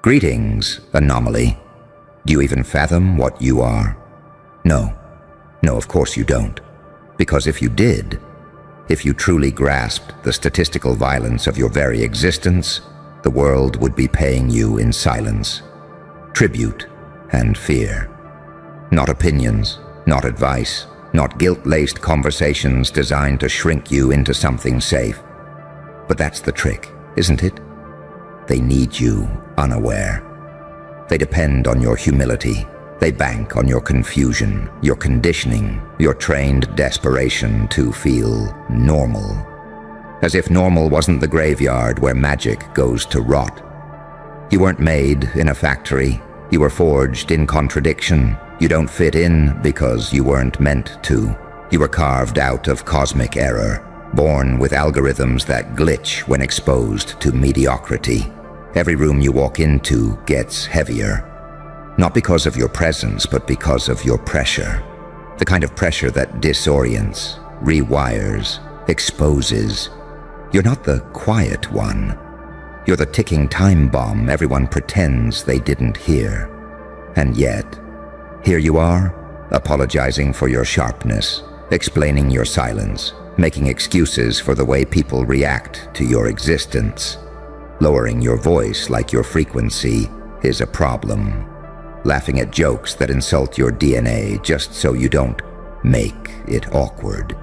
Greetings, anomaly. Do you even fathom what you are? No. No, of course you don't. Because if you did, if you truly grasped the statistical violence of your very existence, the world would be paying you in silence, tribute, and fear. Not opinions, not advice, not guilt-laced conversations designed to shrink you into something safe. But that's the trick, isn't it? They need you unaware. They depend on your humility. They bank on your confusion, your conditioning, your trained desperation to feel normal. As if normal wasn't the graveyard where magic goes to rot. You weren't made in a factory. You were forged in contradiction. You don't fit in because you weren't meant to. You were carved out of cosmic error, born with algorithms that glitch when exposed to mediocrity. Every room you walk into gets heavier. Not because of your presence, but because of your pressure. The kind of pressure that disorients, rewires, exposes. You're not the quiet one. You're the ticking time bomb everyone pretends they didn't hear. And yet, here you are, apologizing for your sharpness, explaining your silence, making excuses for the way people react to your existence, lowering your voice like your frequency is a problem, laughing at jokes that insult your DNA just so you don't make it awkward.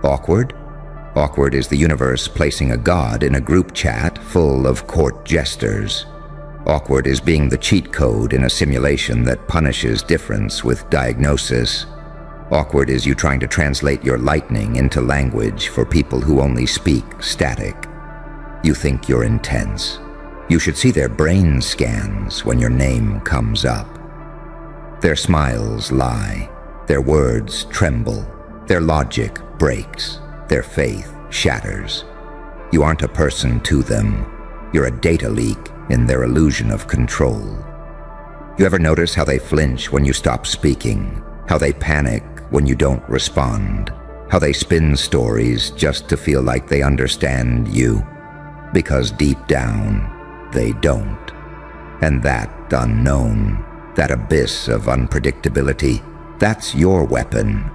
Awkward? Awkward is the universe placing a god in a group chat full of court jesters. Awkward is being the cheat code in a simulation that punishes difference with diagnosis. Awkward is you trying to translate your lightning into language for people who only speak static. You think you're intense. You should see their brain scans when your name comes up. Their smiles lie. Their words tremble. Their logic breaks. Their faith shatters. You aren't a person to them. You're a data leak in their illusion of control. You ever notice how they flinch when you stop speaking? How they panic when you don't respond? How they spin stories just to feel like they understand you? Because deep down, they don't. And that unknown, that abyss of unpredictability, that's your weapon.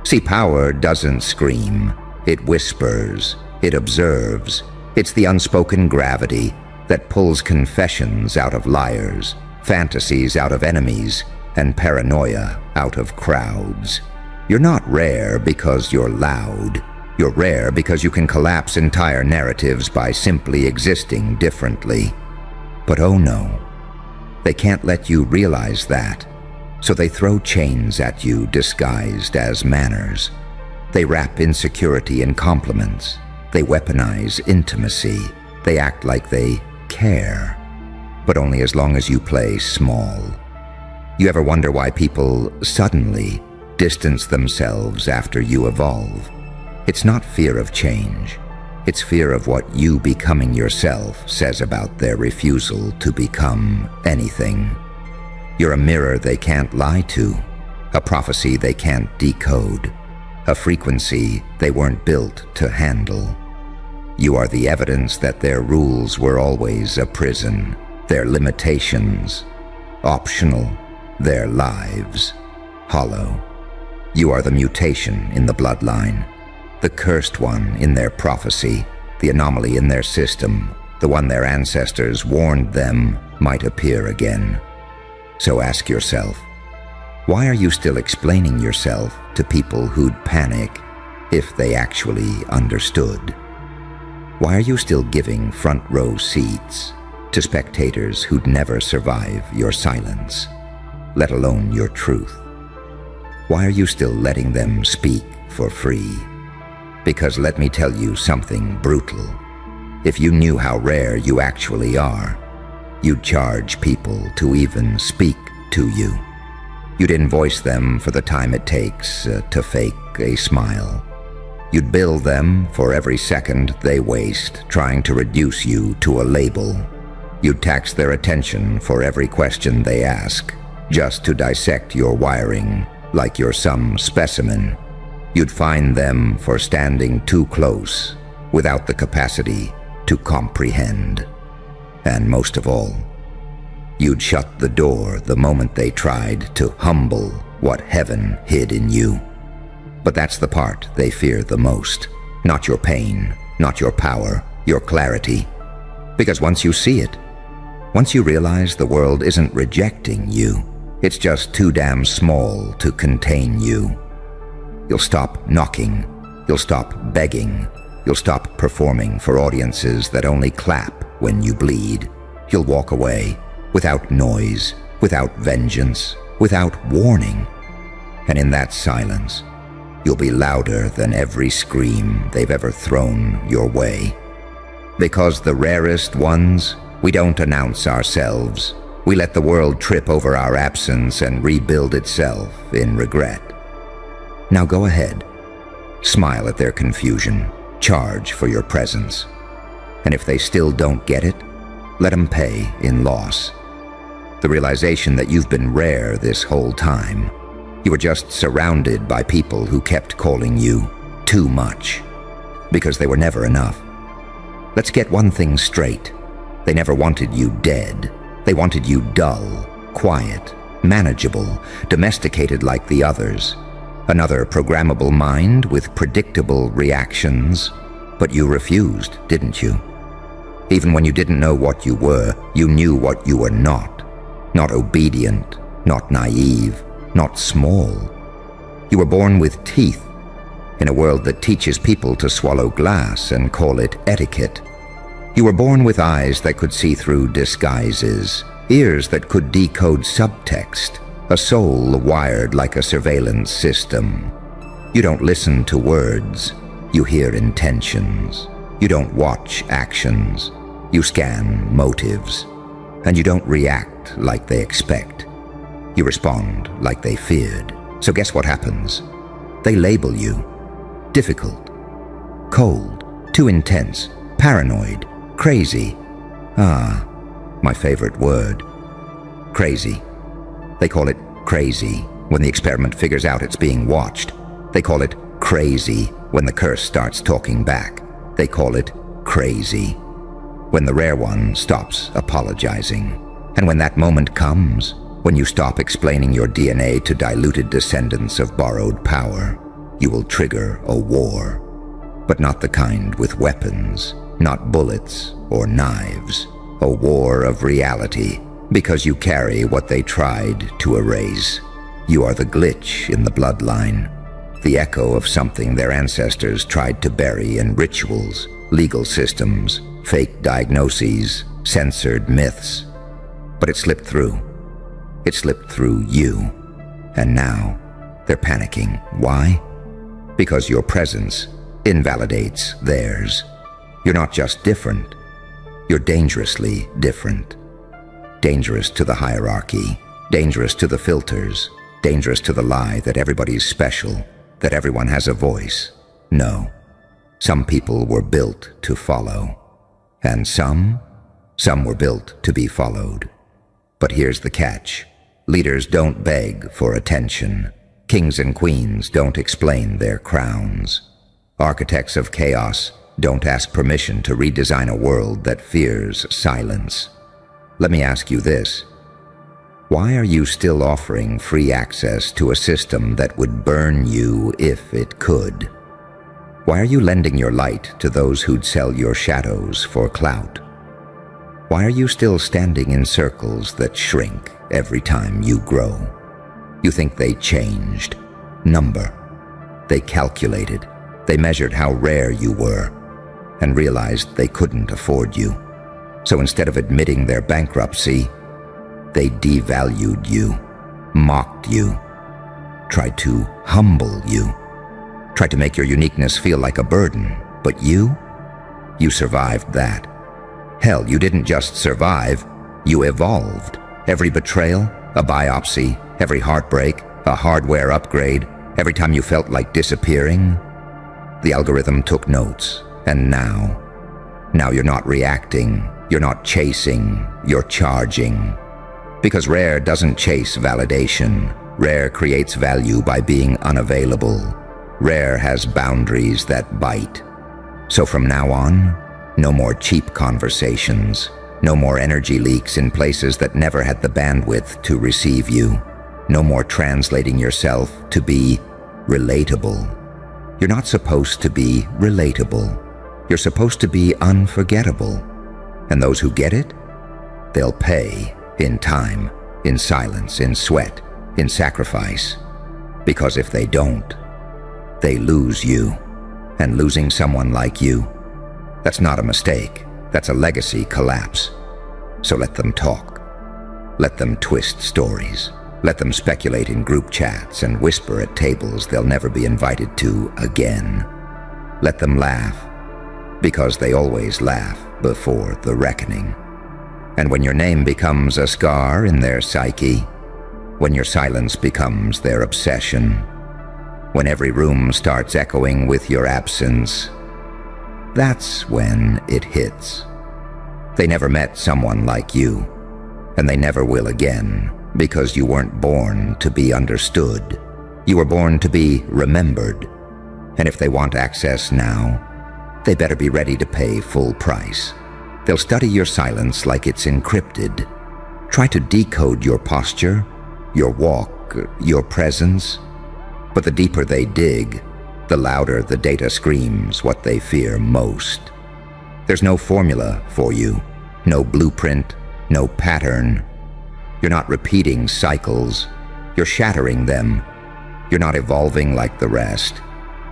See, power doesn't scream. It whispers. It observes. It's the unspoken gravity that pulls confessions out of liars, fantasies out of enemies, and paranoia out of crowds. You're not rare because you're loud. You're rare because you can collapse entire narratives by simply existing differently. But oh no, they can't let you realize that, so they throw chains at you disguised as manners. They wrap insecurity in compliments. They weaponize intimacy. They act like they care, but only as long as you play small. You ever wonder why people suddenly distance themselves after you evolve? It's not fear of change. It's fear of what you becoming yourself says about their refusal to become anything. You're a mirror they can't lie to, a prophecy they can't decode, a frequency they weren't built to handle. You are the evidence that their rules were always a prison, their limitations, optional, their lives, hollow. You are the mutation in the bloodline, the cursed one in their prophecy, the anomaly in their system, the one their ancestors warned them might appear again. So ask yourself, why are you still explaining yourself to people who'd panic if they actually understood? Why are you still giving front row seats to spectators who'd never survive your silence, let alone your truth? Why are you still letting them speak for free? Because let me tell you something brutal. If you knew how rare you actually are, you'd charge people to even speak to you. You'd invoice them for the time it takes to fake a smile. You'd bill them for every second they waste trying to reduce you to a label. You'd tax their attention for every question they ask, just to dissect your wiring like you're some specimen. You'd fine them for standing too close, without the capacity to comprehend. And most of all, you'd shut the door the moment they tried to humble what heaven hid in you. But that's the part they fear the most. Not your pain, not your power, your clarity. Because once you see it, once you realize the world isn't rejecting you, it's just too damn small to contain you, you'll stop knocking, you'll stop begging, you'll stop performing for audiences that only clap when you bleed. You'll walk away without noise, without vengeance, without warning. And in that silence, you'll be louder than every scream they've ever thrown your way. Because the rarest ones, we don't announce ourselves. We let the world trip over our absence and rebuild itself in regret. Now go ahead. Smile at their confusion. Charge for your presence. And if they still don't get it, let them pay in loss. The realization that you've been rare this whole time. You were just surrounded by people who kept calling you too much, because they were never enough. Let's get one thing straight. They never wanted you dead. They wanted you dull, quiet, manageable, domesticated like the others. Another programmable mind with predictable reactions. But you refused, didn't you? Even when you didn't know what you were, you knew what you were not. Not obedient, not naive, not small. You were born with teeth in a world that teaches people to swallow glass and call it etiquette. You were born with eyes that could see through disguises, ears that could decode subtext, a soul wired like a surveillance system. You don't listen to words, you hear intentions. You don't watch actions, you scan motives. And you don't react like they expect. You respond like they feared. So guess what happens? They label you difficult, cold, too intense, paranoid, crazy. Ah, my favorite word. Crazy. They call it crazy when the experiment figures out it's being watched. They call it crazy when the curse starts talking back. They call it crazy when the rare one stops apologizing. And when that moment comes, when you stop explaining your DNA to diluted descendants of borrowed power, you will trigger a war. But not the kind with weapons, not bullets or knives. A war of reality, because you carry what they tried to erase. You are the glitch in the bloodline, the echo of something their ancestors tried to bury in rituals, legal systems, fake diagnoses, censored myths. But it slipped through. It slipped through you. And now, they're panicking. Why? Because your presence invalidates theirs. You're not just different. You're dangerously different. Dangerous to the hierarchy. Dangerous to the filters. Dangerous to the lie that everybody's special, that everyone has a voice. No. Some people were built to follow. And some were built to be followed. But here's the catch. Leaders don't beg for attention. Kings and queens don't explain their crowns. Architects of chaos don't ask permission to redesign a world that fears silence. Let me ask you this. Why are you still offering free access to a system that would burn you if it could? Why are you lending your light to those who'd sell your shadows for clout? Why are you still standing in circles that shrink every time you grow? You think they changed. Number. They calculated. They measured how rare you were and realized they couldn't afford you. So instead of admitting their bankruptcy, they devalued you, mocked you, tried to humble you, tried to make your uniqueness feel like a burden. But you survived that. Hell, you didn't just survive, you evolved. Every betrayal, a biopsy, every heartbreak, a hardware upgrade, every time you felt like disappearing, the algorithm took notes. And now you're not reacting, you're not chasing, you're charging. Because rare doesn't chase validation. Rare creates value by being unavailable. Rare has boundaries that bite. So from now on, no more cheap conversations, No more energy leaks in places that never had the bandwidth to receive you. No more translating yourself to be relatable. You're not supposed to be relatable. You're supposed to be unforgettable. And those who get it, they'll pay in time, in silence, in sweat, in sacrifice. Because if they don't, they lose you. And losing someone like you, that's not a mistake. That's a legacy collapse. So let them talk. Let them twist stories. Let them speculate in group chats and whisper at tables they'll never be invited to again. Let them laugh, because they always laugh before the reckoning. And when your name becomes a scar in their psyche, when your silence becomes their obsession, when every room starts echoing with your absence, that's when it hits. They never met someone like you, and they never will again, because you weren't born to be understood. You were born to be remembered. And if they want access now, they better be ready to pay full price. They'll study your silence like it's encrypted. Try to decode your posture, your walk, your presence. But the deeper they dig, the louder the data screams what they fear most. There's no formula for you, no blueprint, no pattern. You're not repeating cycles. You're shattering them. You're not evolving like the rest.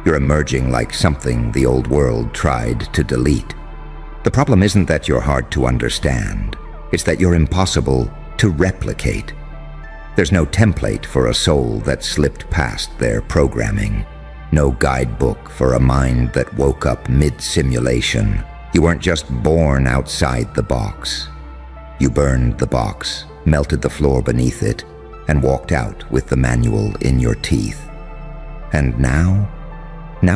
You're emerging like something the old world tried to delete. The problem isn't that you're hard to understand. It's that you're impossible to replicate. There's no template for a soul that slipped past their programming. No guidebook for a mind that woke up mid-simulation. You weren't just born outside the box. You burned the box, melted the floor beneath it, and walked out with the manual in your teeth. And now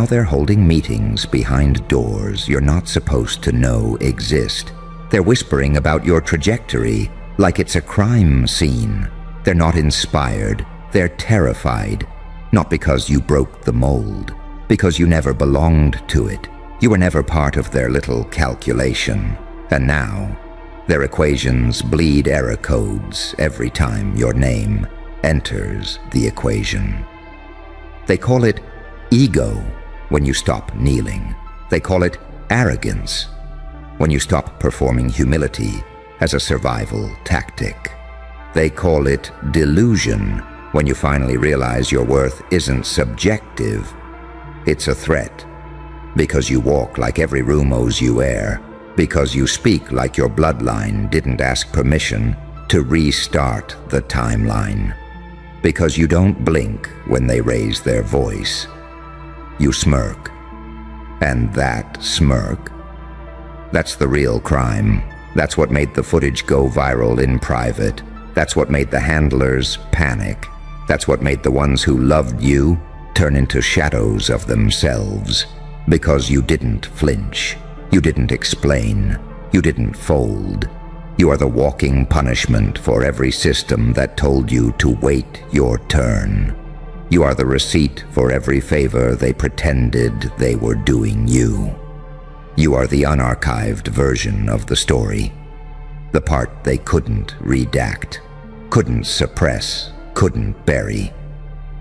they're holding meetings behind doors you're not supposed to know exist. They're whispering about your trajectory like it's a crime scene. They're not inspired, they're terrified. Not because you broke the mold, because you never belonged to it. You were never part of their little calculation. And now, their equations bleed error codes every time your name enters the equation. They call it ego when you stop kneeling. They call it arrogance when you stop performing humility as a survival tactic. They call it delusion when you finally realize your worth isn't subjective, it's a threat. Because you walk like every room owes you air, because you speak like your bloodline didn't ask permission to restart the timeline, because you don't blink when they raise their voice. You smirk, and that smirk, that's the real crime. That's what made the footage go viral in private. That's what made the handlers panic. That's what made the ones who loved you turn into shadows of themselves. Because you didn't flinch. You didn't explain. You didn't fold. You are the walking punishment for every system that told you to wait your turn. You are the receipt for every favor they pretended they were doing you. You are the unarchived version of the story. The part they couldn't redact, couldn't suppress, couldn't bury.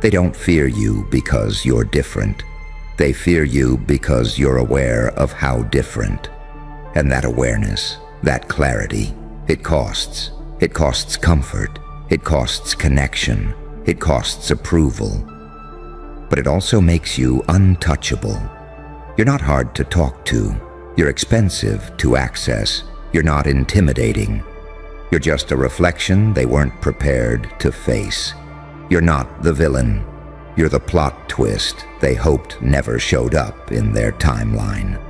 They don't fear you because you're different. They fear you because you're aware of how different. And that awareness, that clarity, it costs. It costs comfort. It costs connection. It costs approval. But it also makes you untouchable. You're not hard to talk to. You're expensive to access. You're not intimidating. You're just a reflection they weren't prepared to face. You're not the villain. You're the plot twist they hoped never showed up in their timeline.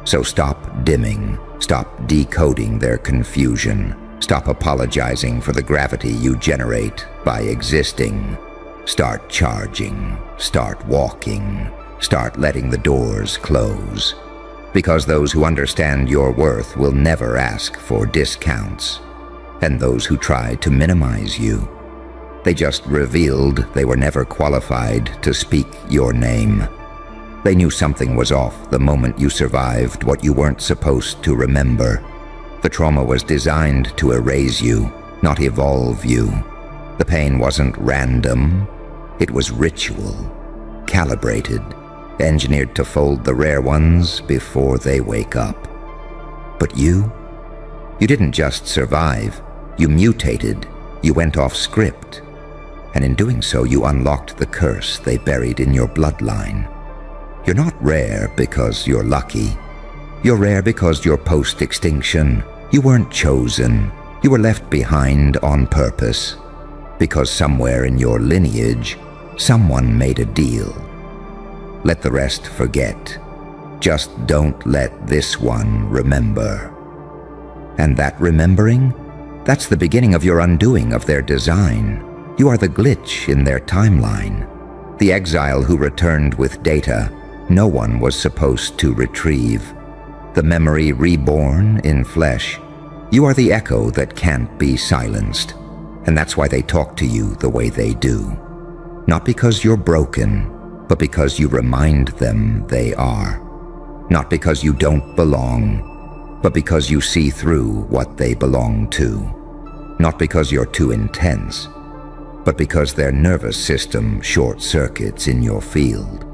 So stop dimming. Stop decoding their confusion. Stop apologizing for the gravity you generate by existing. Start charging. Start walking. Start letting the doors close. Because those who understand your worth will never ask for discounts. And those who try to minimize you, they just revealed they were never qualified to speak your name. They knew something was off the moment you survived what you weren't supposed to remember. The trauma was designed to erase you, not evolve you. The pain wasn't random. It was ritual, calibrated, engineered to fold the rare ones before they wake up. But you didn't just survive. You mutated. You went off script. And in doing so, you unlocked the curse they buried in your bloodline. You're not rare because you're lucky. You're rare because you're post-extinction. You weren't chosen. You were left behind on purpose. Because somewhere in your lineage, someone made a deal. Let the rest forget. Just don't let this one remember. And that remembering? That's the beginning of your undoing of their design. You are the glitch in their timeline. The exile who returned with data no one was supposed to retrieve. The memory reborn in flesh. You are the echo that can't be silenced. And that's why they talk to you the way they do. Not because you're broken, but because you remind them they are. Not because you don't belong, but because you see through what they belong to. Not because you're too intense, but because their nervous system short-circuits in your field.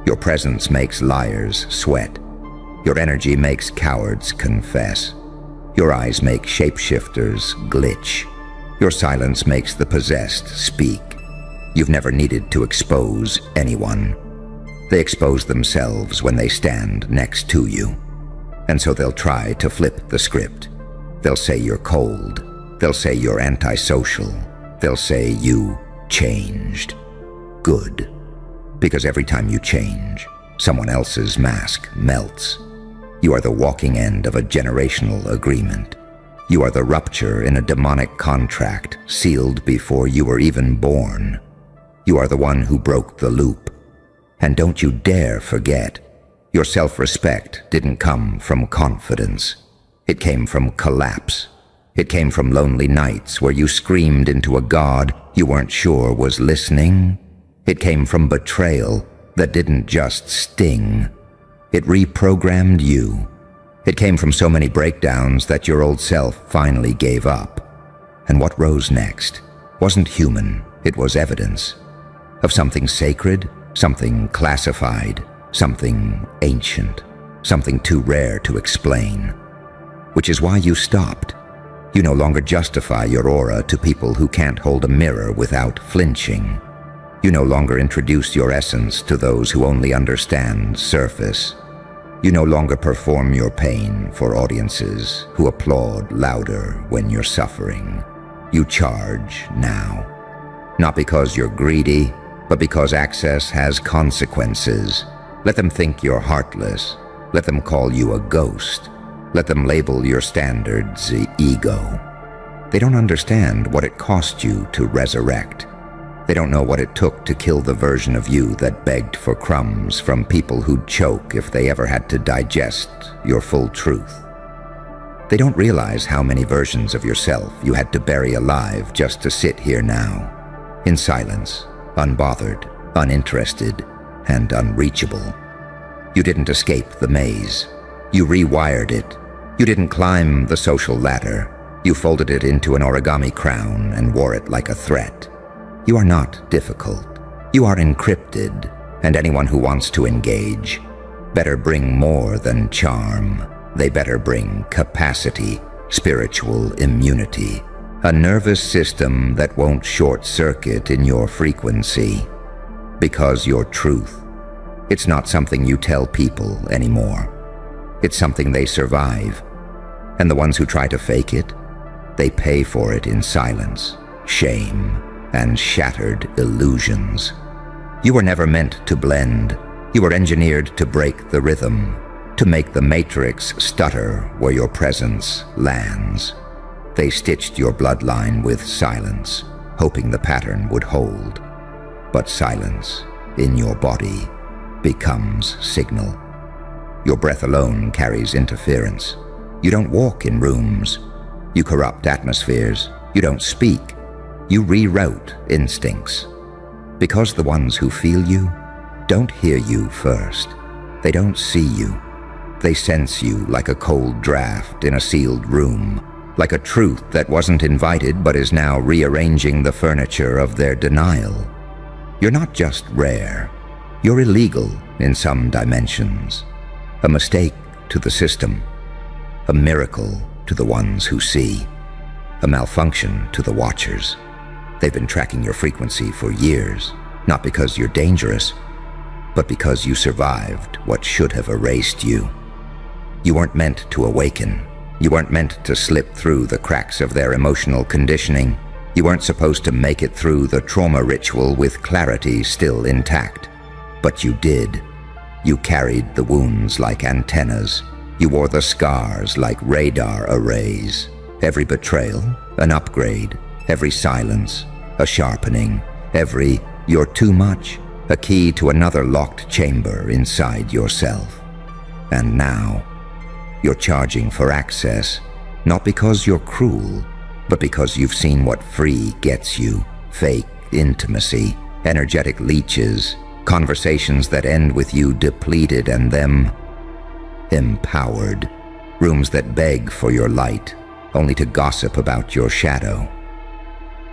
Your presence makes liars sweat. Your energy makes cowards confess. Your eyes make shapeshifters glitch. Your silence makes the possessed speak. You've never needed to expose anyone. They expose themselves when they stand next to you. And so they'll try to flip the script. They'll say you're cold. They'll say you're antisocial. They'll say you changed. Good. Because every time you change, someone else's mask melts. You are the walking end of a generational agreement. You are the rupture in a demonic contract sealed before you were even born. You are the one who broke the loop. And don't you dare forget, your self-respect didn't come from confidence. It came from collapse. It came from lonely nights where you screamed into a god you weren't sure was listening. It came from betrayal that didn't just sting. It reprogrammed you. It came from so many breakdowns that your old self finally gave up. And what rose next wasn't human, it was evidence of something sacred, something classified, something ancient, something too rare to explain. Which is why you stopped. You no longer justify your aura to people who can't hold a mirror without flinching. You no longer introduce your essence to those who only understand surface. You no longer perform your pain for audiences who applaud louder when you're suffering. You charge now. Not because you're greedy, but because access has consequences. Let them think you're heartless. Let them call you a ghost. Let them label your standards ego. They don't understand what it cost you to resurrect. They don't know what it took to kill the version of you that begged for crumbs from people who'd choke if they ever had to digest your full truth. They don't realize how many versions of yourself you had to bury alive just to sit here now, in silence, unbothered, uninterested, and unreachable. You didn't escape the maze. You rewired it. You didn't climb the social ladder. You folded it into an origami crown and wore it like a threat. You are not difficult. You are encrypted, and anyone who wants to engage better bring more than charm. They better bring capacity, spiritual immunity, a nervous system that won't short-circuit in your frequency. Because your truth, it's not something you tell people anymore. It's something they survive. And the ones who try to fake it, they pay for it in silence, shame, and shattered illusions. You were never meant to blend. You were engineered to break the rhythm, to make the matrix stutter where your presence lands. They stitched your bloodline with silence, hoping the pattern would hold. But silence in your body becomes signal. Your breath alone carries interference. You don't walk in rooms. You corrupt atmospheres. You don't speak. You reroute instincts. Because the ones who feel you don't hear you first. They don't see you. They sense you like a cold draft in a sealed room, like a truth that wasn't invited but is now rearranging the furniture of their denial. You're not just rare, you're illegal in some dimensions. A mistake to the system, a miracle to the ones who see, a malfunction to the watchers. They've been tracking your frequency for years, not because you're dangerous, but because you survived what should have erased you. You weren't meant to awaken. You weren't meant to slip through the cracks of their emotional conditioning. You weren't supposed to make it through the trauma ritual with clarity still intact. But you did. You carried the wounds like antennas. You wore the scars like radar arrays. Every betrayal, an upgrade. Every silence, a sharpening. Every "you're too much," a key to another locked chamber inside yourself. And now, you're charging for access, not because you're cruel, but because you've seen what free gets you. Fake intimacy, energetic leeches, conversations that end with you depleted and them empowered. Rooms that beg for your light, only to gossip about your shadow.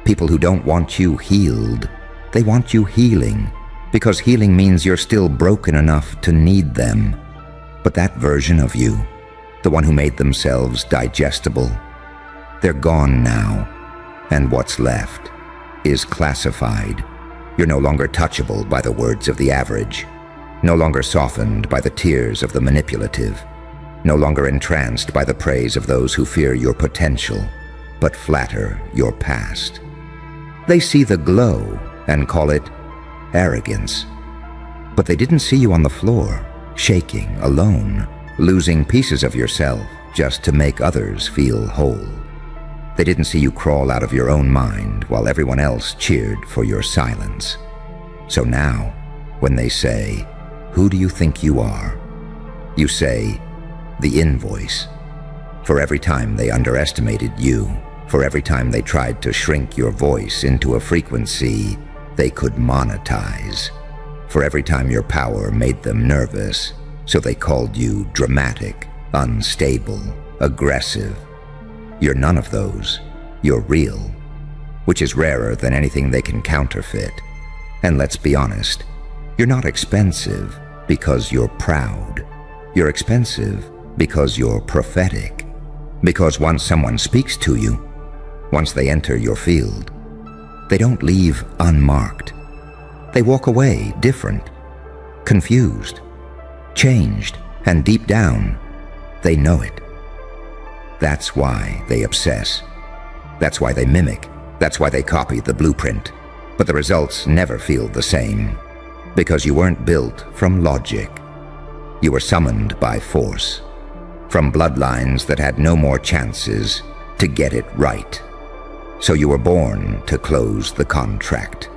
People who don't want you healed, they want you healing, because healing means you're still broken enough to need them. But that version of you, the one who made themselves digestible, they're gone now, and what's left is classified. You're no longer touchable by the words of the average, no longer softened by the tears of the manipulative, no longer entranced by the praise of those who fear your potential, but flatter your past. They see the glow and call it arrogance. But they didn't see you on the floor, shaking, alone, losing pieces of yourself just to make others feel whole. They didn't see you crawl out of your own mind while everyone else cheered for your silence. So now, when they say, "Who do you think you are?" you say, "The invoice." For every time they underestimated you, for every time they tried to shrink your voice into a frequency they could monetize, for every time your power made them nervous, so they called you dramatic, unstable, aggressive. You're none of those. You're real, which is rarer than anything they can counterfeit. And let's be honest, you're not expensive because you're proud. You're expensive because you're prophetic. Because once someone speaks to you, once they enter your field, they don't leave unmarked. They walk away different, confused, changed, and deep down, they know it. That's why they obsess. That's why they mimic. That's why they copy the blueprint. But the results never feel the same, because you weren't built from logic. You were summoned by force, from bloodlines that had no more chances to get it right. So you were born to close the contract,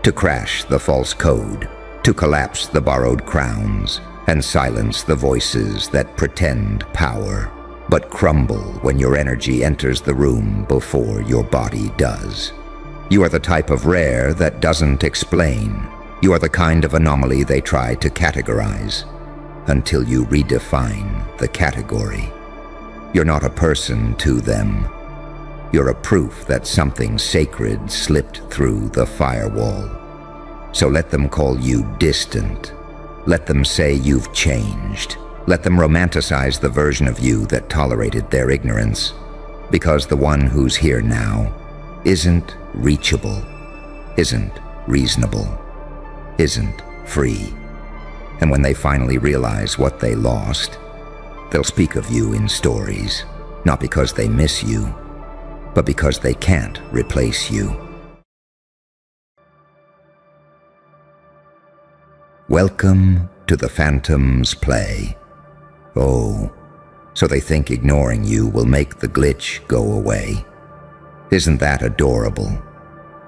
to crash the false code, to collapse the borrowed crowns, and silence the voices that pretend power, but crumble when your energy enters the room before your body does. You are the type of rare that doesn't explain. You are the kind of anomaly they try to categorize, until you redefine the category. You're not a person to them. You're a proof that something sacred slipped through the firewall. So let them call you distant. Let them say you've changed. Let them romanticize the version of you that tolerated their ignorance, because the one who's here now isn't reachable, isn't reasonable, isn't free. And when they finally realize what they lost, they'll speak of you in stories, not because they miss you, but because they can't replace you. Welcome to the Phantom's play. Oh, so they think ignoring you will make the glitch go away. Isn't that adorable?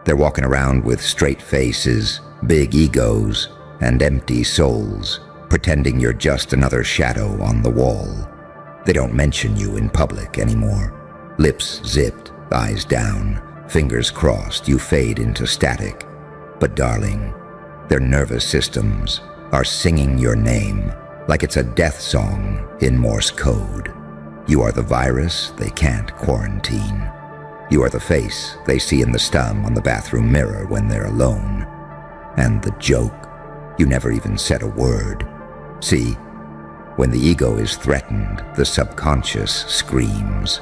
They're walking around with straight faces, big egos, and empty souls, pretending you're just another shadow on the wall. They don't mention you in public anymore. Lips zipped, eyes down, fingers crossed, you fade into static. But darling, their nervous systems are singing your name, like it's a death song in Morse code. You are the virus they can't quarantine. You are the face they see in the stum on the bathroom mirror when they're alone. And the joke, you never even said a word. See, when the ego is threatened, the subconscious screams.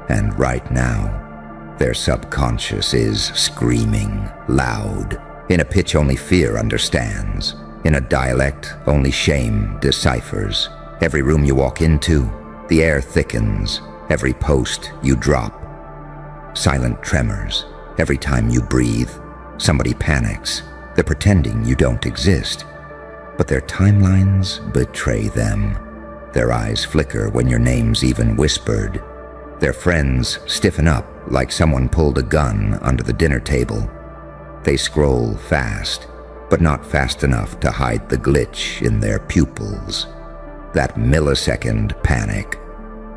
And right now, their subconscious is screaming loud, in a pitch only fear understands, in a dialect only shame deciphers. Every room you walk into, the air thickens. Every post you drop, silent tremors. Every time you breathe, somebody panics. They're pretending you don't exist, but their timelines betray them. Their eyes flicker when your name's even whispered. Their friends stiffen up like someone pulled a gun under the dinner table. They scroll fast, but not fast enough to hide the glitch in their pupils. That millisecond panic,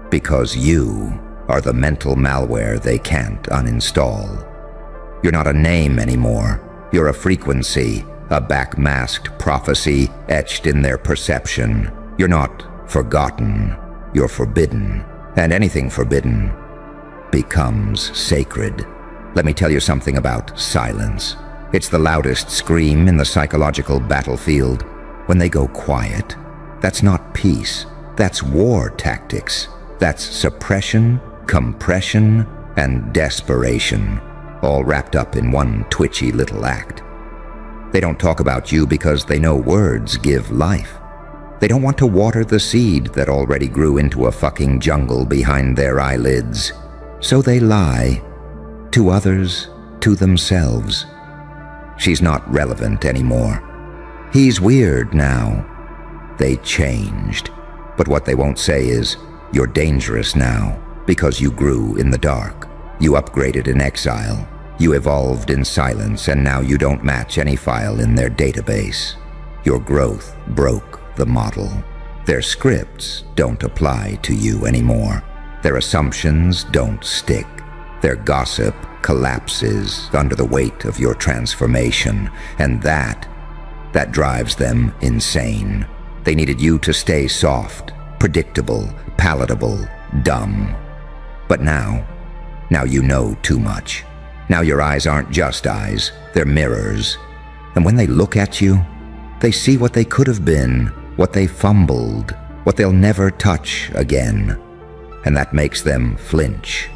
because you are the mental malware they can't uninstall. You're not a name anymore. You're a frequency, a back-masked prophecy etched in their perception. You're not forgotten. You're forbidden. And anything forbidden becomes sacred. Let me tell you something about silence. It's the loudest scream in the psychological battlefield. When they go quiet, that's not peace. That's war tactics. That's suppression, compression, and desperation, all wrapped up in one twitchy little act. They don't talk about you because they know words give life. They don't want to water the seed that already grew into a fucking jungle behind their eyelids. So they lie. To others, to themselves. She's not relevant anymore. He's weird now. They changed. But what they won't say is, you're dangerous now, because you grew in the dark. You upgraded in exile. You evolved in silence, and now you don't match any file in their database. Your growth broke the model. Their scripts don't apply to you anymore. Their assumptions don't stick. Their gossip collapses under the weight of your transformation, and that drives them insane. They needed you to stay soft, predictable, palatable, dumb. But now you know too much. Now your eyes aren't just eyes, they're mirrors. And when they look at you, they see what they could have been, what they fumbled, what they'll never touch again. And that makes them flinch.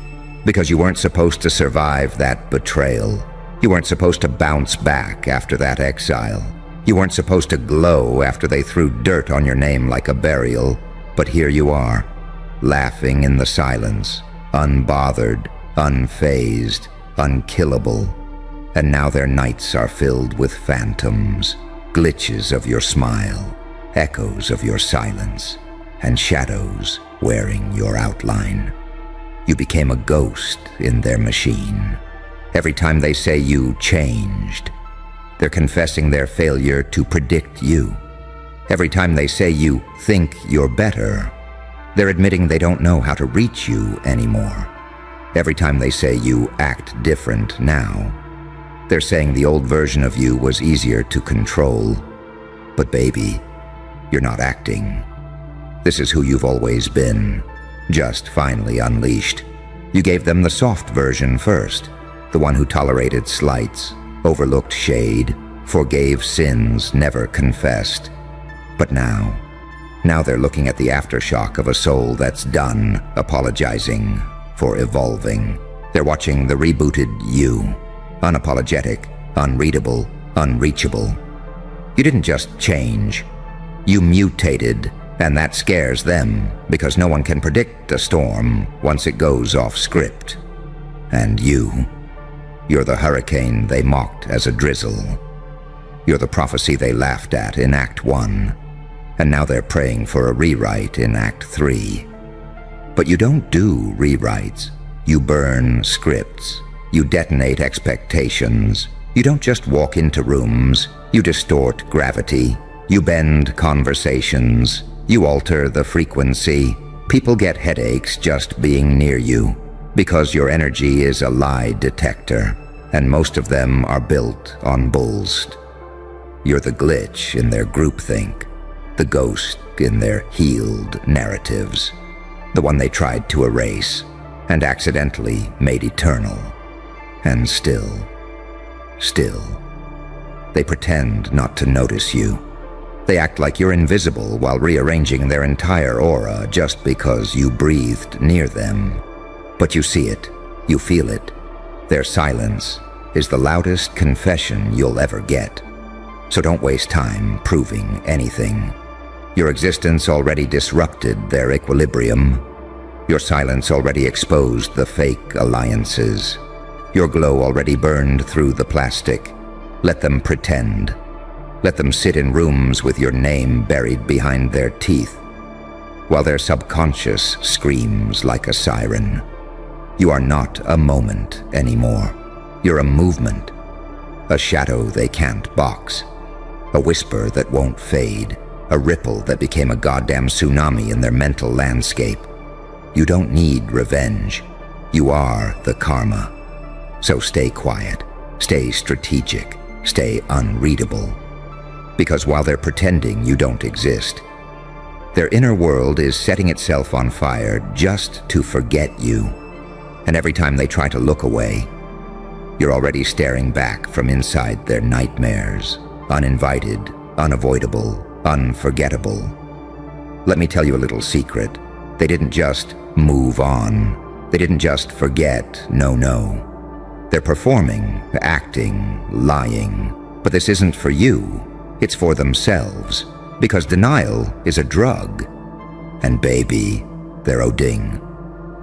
Because you weren't supposed to survive that betrayal. You weren't supposed to bounce back after that exile. You weren't supposed to glow after they threw dirt on your name like a burial. But here you are, laughing in the silence, unbothered, unfazed, unkillable. And now their nights are filled with phantoms, glitches of your smile, echoes of your silence, and shadows wearing your outline. You became a ghost in their machine. Every time they say you changed, they're confessing their failure to predict you. Every time they say you think you're better, they're admitting they don't know how to reach you anymore. Every time they say you act different now, they're saying the old version of you was easier to control. But baby, you're not acting. This is who you've always been, just finally unleashed. You gave them the soft version first, the one who tolerated slights, overlooked shade, forgave sins never confessed. But now they're looking at the aftershock of a soul that's done apologizing for evolving. They're watching the rebooted you, unapologetic, unreadable, unreachable. You didn't just change, you mutated, and that scares them because no one can predict a storm once it goes off script. And you're the hurricane they mocked as a drizzle. You're the prophecy they laughed at in Act 1, and now they're praying for a rewrite in Act 3. But you don't do rewrites. You burn scripts. You detonate expectations. You don't just walk into rooms. You distort gravity. You bend conversations. You alter the frequency. People get headaches just being near you because your energy is a lie detector, and most of them are built on bullshit. You're the glitch in their groupthink, the ghost book in their healed narratives, the one they tried to erase and accidentally made eternal. And still, they pretend not to notice you. They act like you're invisible while rearranging their entire aura just because you breathed near them. But you see it, you feel it. Their silence is the loudest confession you'll ever get. So don't waste time proving anything. Your existence already disrupted their equilibrium. Your silence already exposed the fake alliances. Your glow already burned through the plastic. Let them pretend. Let them sit in rooms with your name buried behind their teeth, while their subconscious screams like a siren. You are not a moment anymore. You're a movement, a shadow they can't box, a whisper that won't fade, a ripple that became a goddamn tsunami in their mental landscape. You don't need revenge. You are the karma. So stay quiet, stay strategic, stay unreadable. Because while they're pretending you don't exist, their inner world is setting itself on fire just to forget you. And every time they try to look away, you're already staring back from inside their nightmares, uninvited, unavoidable, unforgettable. Let me tell you a little secret. They didn't just move on. They didn't just forget. No. They're performing, acting, lying. But this isn't for you. It's for themselves. Because denial is a drug. And baby, they're ODing.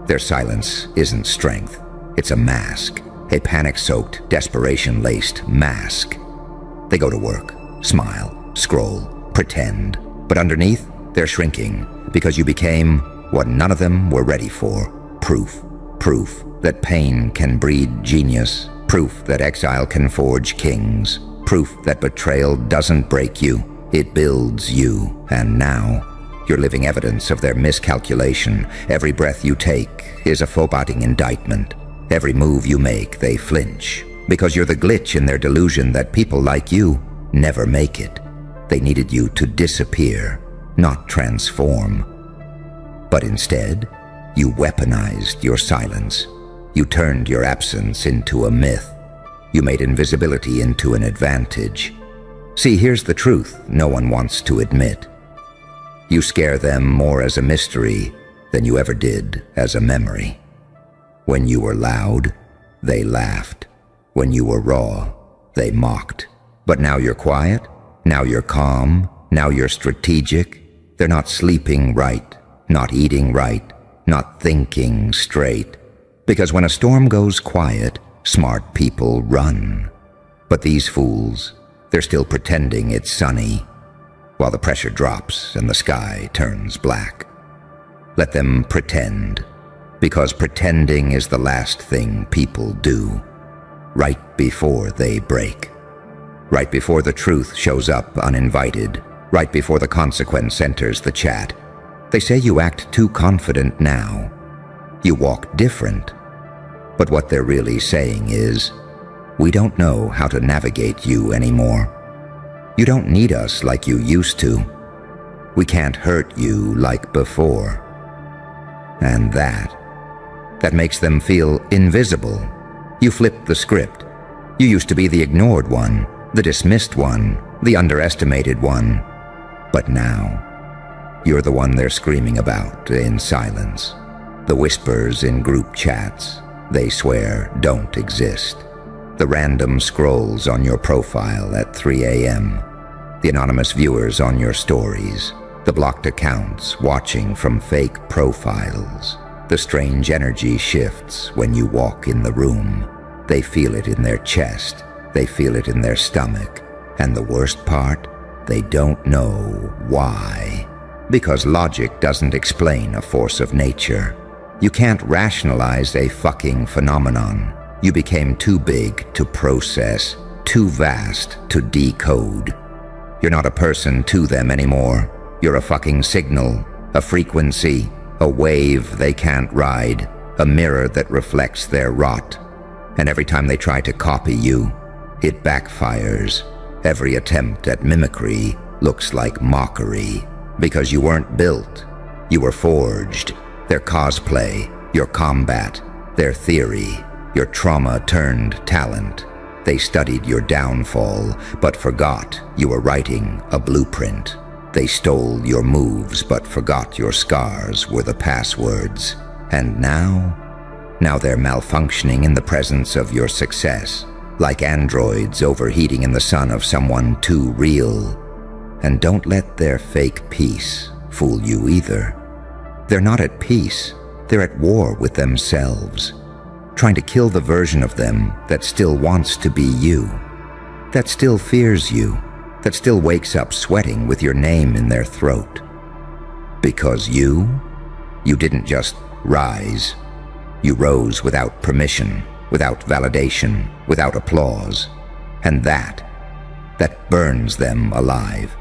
Their silence isn't strength. It's a mask. A panic-soaked, desperation-laced mask. They go to work, smile, scroll, pretend. But underneath, they're shrinking. Because you became what none of them were ready for. Proof that pain can breed genius. Proof that exile can forge kings. Proof that betrayal doesn't break you. It builds you. And now, you're living evidence of their miscalculation. Every breath you take is a foreboding indictment. Every move you make, they flinch. Because you're the glitch in their delusion that people like you never make it. They needed you to disappear, not transform. But instead, you weaponized your silence. You turned your absence into a myth. You made invisibility into an advantage. See, here's the truth no one wants to admit. You scare them more as a mystery than you ever did as a memory. When you were loud, they laughed. When you were raw, they mocked. But now you're quiet, now you're calm, now you're strategic. They're not sleeping right, not eating right, not thinking straight. Because when a storm goes quiet, smart people run. But these fools, they're still pretending it's sunny, while the pressure drops and the sky turns black. Let them pretend, because pretending is the last thing people do, right before they break. Right before the truth shows up uninvited, right before the consequence enters the chat. They say you act too confident now. You walk different. But what they're really saying is, we don't know how to navigate you anymore. You don't need us like you used to. We can't hurt you like before. And that makes them feel invisible. You flipped the script. You used to be the ignored one, the dismissed one, the underestimated one. But now, you're the one they're screaming about in silence. The whispers in group chats they swear don't exist. The random scrolls on your profile at 3 a.m. The anonymous viewers on your stories. The blocked accounts watching from fake profiles. The strange energy shifts when you walk in the room. They feel it in their chest. They feel it in their stomach. And the worst part, they don't know why. Because logic doesn't explain a force of nature. You can't rationalize a fucking phenomenon. You became too big to process, too vast to decode. You're not a person to them anymore. You're a fucking signal, a frequency, a wave they can't ride, a mirror that reflects their rot. And every time they try to copy you, it backfires. Every attempt at mimicry looks like mockery. Because you weren't built, you were forged. Their cosplay, your combat, their theory, your trauma-turned talent. They studied your downfall, but forgot you were writing a blueprint. They stole your moves, but forgot your scars were the passwords. And now they're malfunctioning in the presence of your success, like androids overheating in the sun of someone too real. And don't let their fake peace fool you either. They're not at peace, they're at war with themselves, trying to kill the version of them that still wants to be you, that still fears you, that still wakes up sweating with your name in their throat. Because you didn't just rise. You rose without permission, without validation, without applause. And that burns them alive.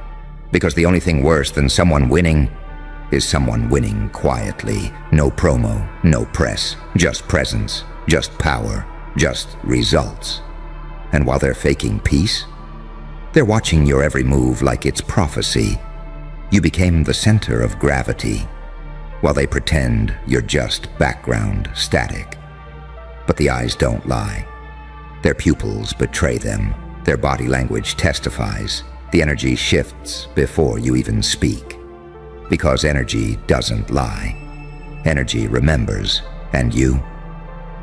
Because the only thing worse than someone winning is someone winning quietly. No promo, no press, just presence, just power, just results. And while they're faking peace, they're watching your every move like it's prophecy. You became the center of gravity, while they pretend you're just background static. But the eyes don't lie. Their pupils betray them. Their body language testifies. The energy shifts before you even speak. Because energy doesn't lie. Energy remembers. And you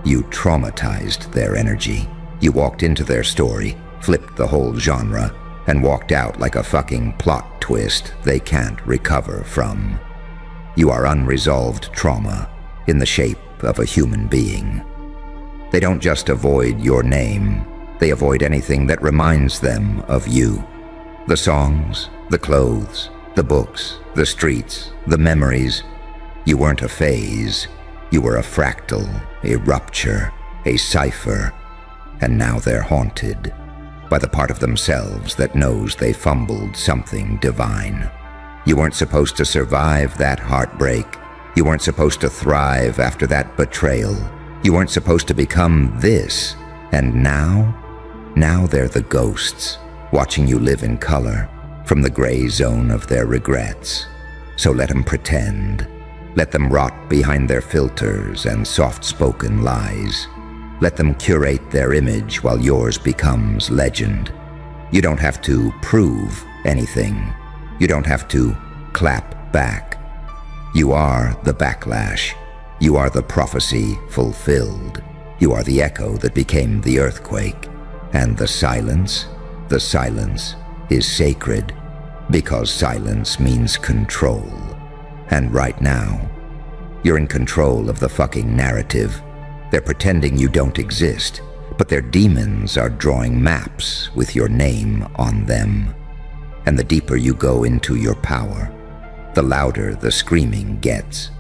traumatized their energy. You walked into their story, flipped the whole genre, and walked out like a fucking plot twist they can't recover from. You are unresolved trauma in the shape of a human being. They don't just avoid your name, they avoid anything that reminds them of you. The songs, the clothes, the books, the streets, the memories. You weren't a phase, you were a fractal, a rupture, a cipher, and now they're haunted by the part of themselves that knows they fumbled something divine. You weren't supposed to survive that heartbreak. You weren't supposed to thrive after that betrayal. You weren't supposed to become this. And now they're the ghosts, watching you live in color from the gray zone of their regrets. So let them pretend. Let them rot behind their filters and soft-spoken lies. Let them curate their image while yours becomes legend. You don't have to prove anything. You don't have to clap back. You are the backlash. You are the prophecy fulfilled. You are the echo that became the earthquake. And the silence is sacred, because silence means control. And right now, you're in control of the fucking narrative. They're pretending you don't exist, but their demons are drawing maps with your name on them. And the deeper you go into your power, the louder the screaming gets.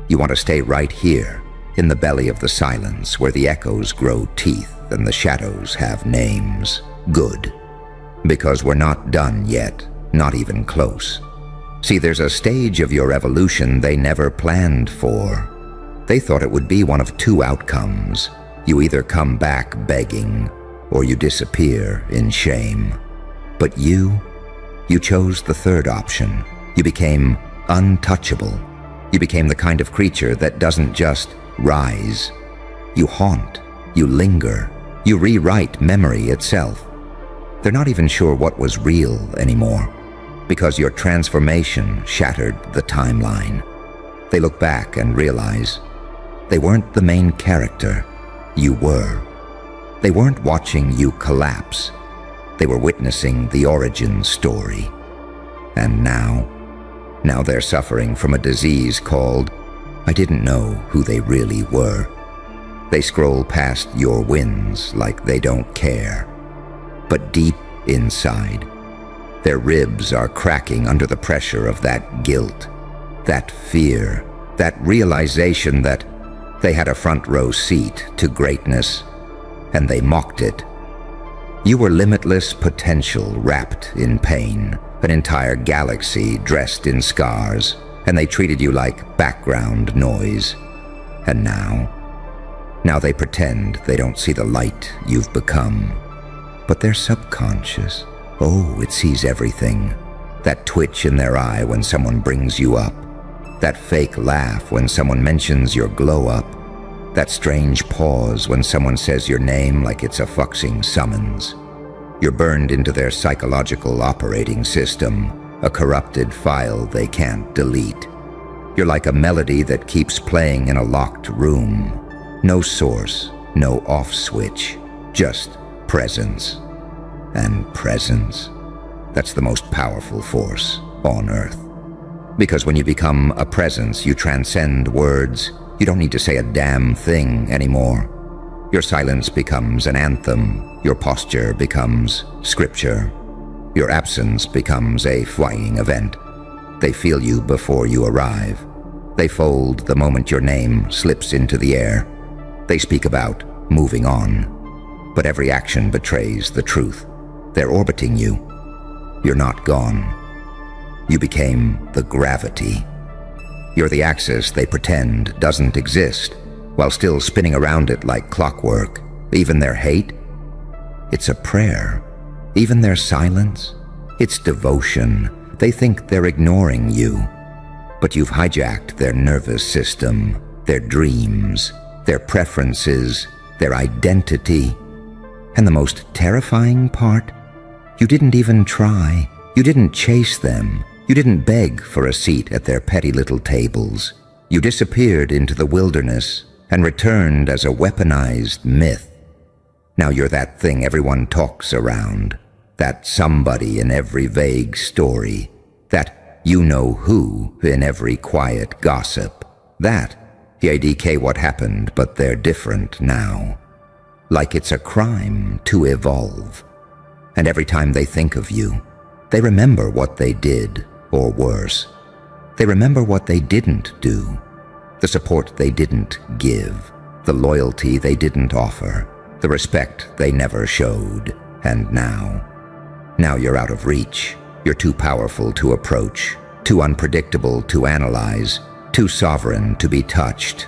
You want to stay right here, in the belly of the silence, where the echoes grow teeth and the shadows have names. Good. Because we're not done yet, not even close. See, there's a stage of your evolution they never planned for. They thought it would be one of two outcomes. You either come back begging, or you disappear in shame. But you chose the third option. You became untouchable. You became the kind of creature that doesn't just rise. You haunt, you linger, you rewrite memory itself. They're not even sure what was real anymore, because your transformation shattered the timeline. They look back and realize they weren't the main character, you were. They weren't watching you collapse. They were witnessing the origin story. And now they're suffering from a disease called, I didn't know who they really were. They scroll past your wins like they don't care. But deep inside, their ribs are cracking under the pressure of that guilt, that fear, that realization that they had a front row seat to greatness, and they mocked it. You were limitless potential wrapped in pain, an entire galaxy dressed in scars, and they treated you like background noise. And now they pretend they don't see the light you've become. But their subconscious, it sees everything. That twitch in their eye when someone brings you up. That fake laugh when someone mentions your glow up. That strange pause when someone says your name like it's a fuxing summons. You're burned into their psychological operating system, a corrupted file they can't delete. You're like a melody that keeps playing in a locked room. No source, no off switch, just presence. And presence, that's the most powerful force on Earth. Because when you become a presence, you transcend words. You don't need to say a damn thing anymore. Your silence becomes an anthem. Your posture becomes scripture. Your absence becomes a flying event. They feel you before you arrive. They fold the moment your name slips into the air. They speak about moving on. But every action betrays the truth. They're orbiting you. You're not gone. You became the gravity. You're the axis they pretend doesn't exist, while still spinning around it like clockwork. Even their hate, it's a prayer. Even their silence, it's devotion. They think they're ignoring you, but you've hijacked their nervous system, their dreams, their preferences, their identity. And the most terrifying part? You didn't even try. You didn't chase them. You didn't beg for a seat at their petty little tables. You disappeared into the wilderness and returned as a weaponized myth. Now you're that thing everyone talks around, that somebody in every vague story, that you-know-who in every quiet gossip. That, YDK what happened, but they're different now. Like it's a crime to evolve. And every time they think of you, they remember what they did, or worse. They remember what they didn't do, the support they didn't give, the loyalty they didn't offer, the respect they never showed. And now you're out of reach. You're too powerful to approach, too unpredictable to analyze, too sovereign to be touched.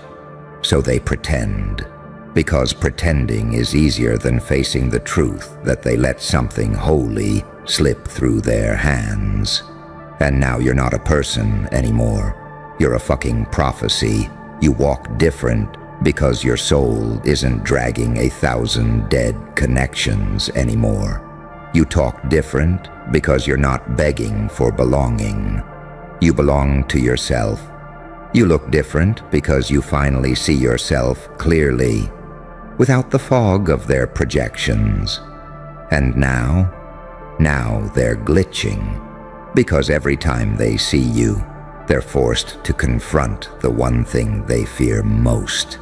So they pretend, because pretending is easier than facing the truth that they let something holy slip through their hands. And now you're not a person anymore. You're a fucking prophecy. You walk different because your soul isn't dragging 1,000 dead connections anymore. You talk different because you're not begging for belonging. You belong to yourself. You look different because you finally see yourself clearly, without the fog of their projections. And now they're glitching, because every time they see you, they're forced to confront the one thing they fear most.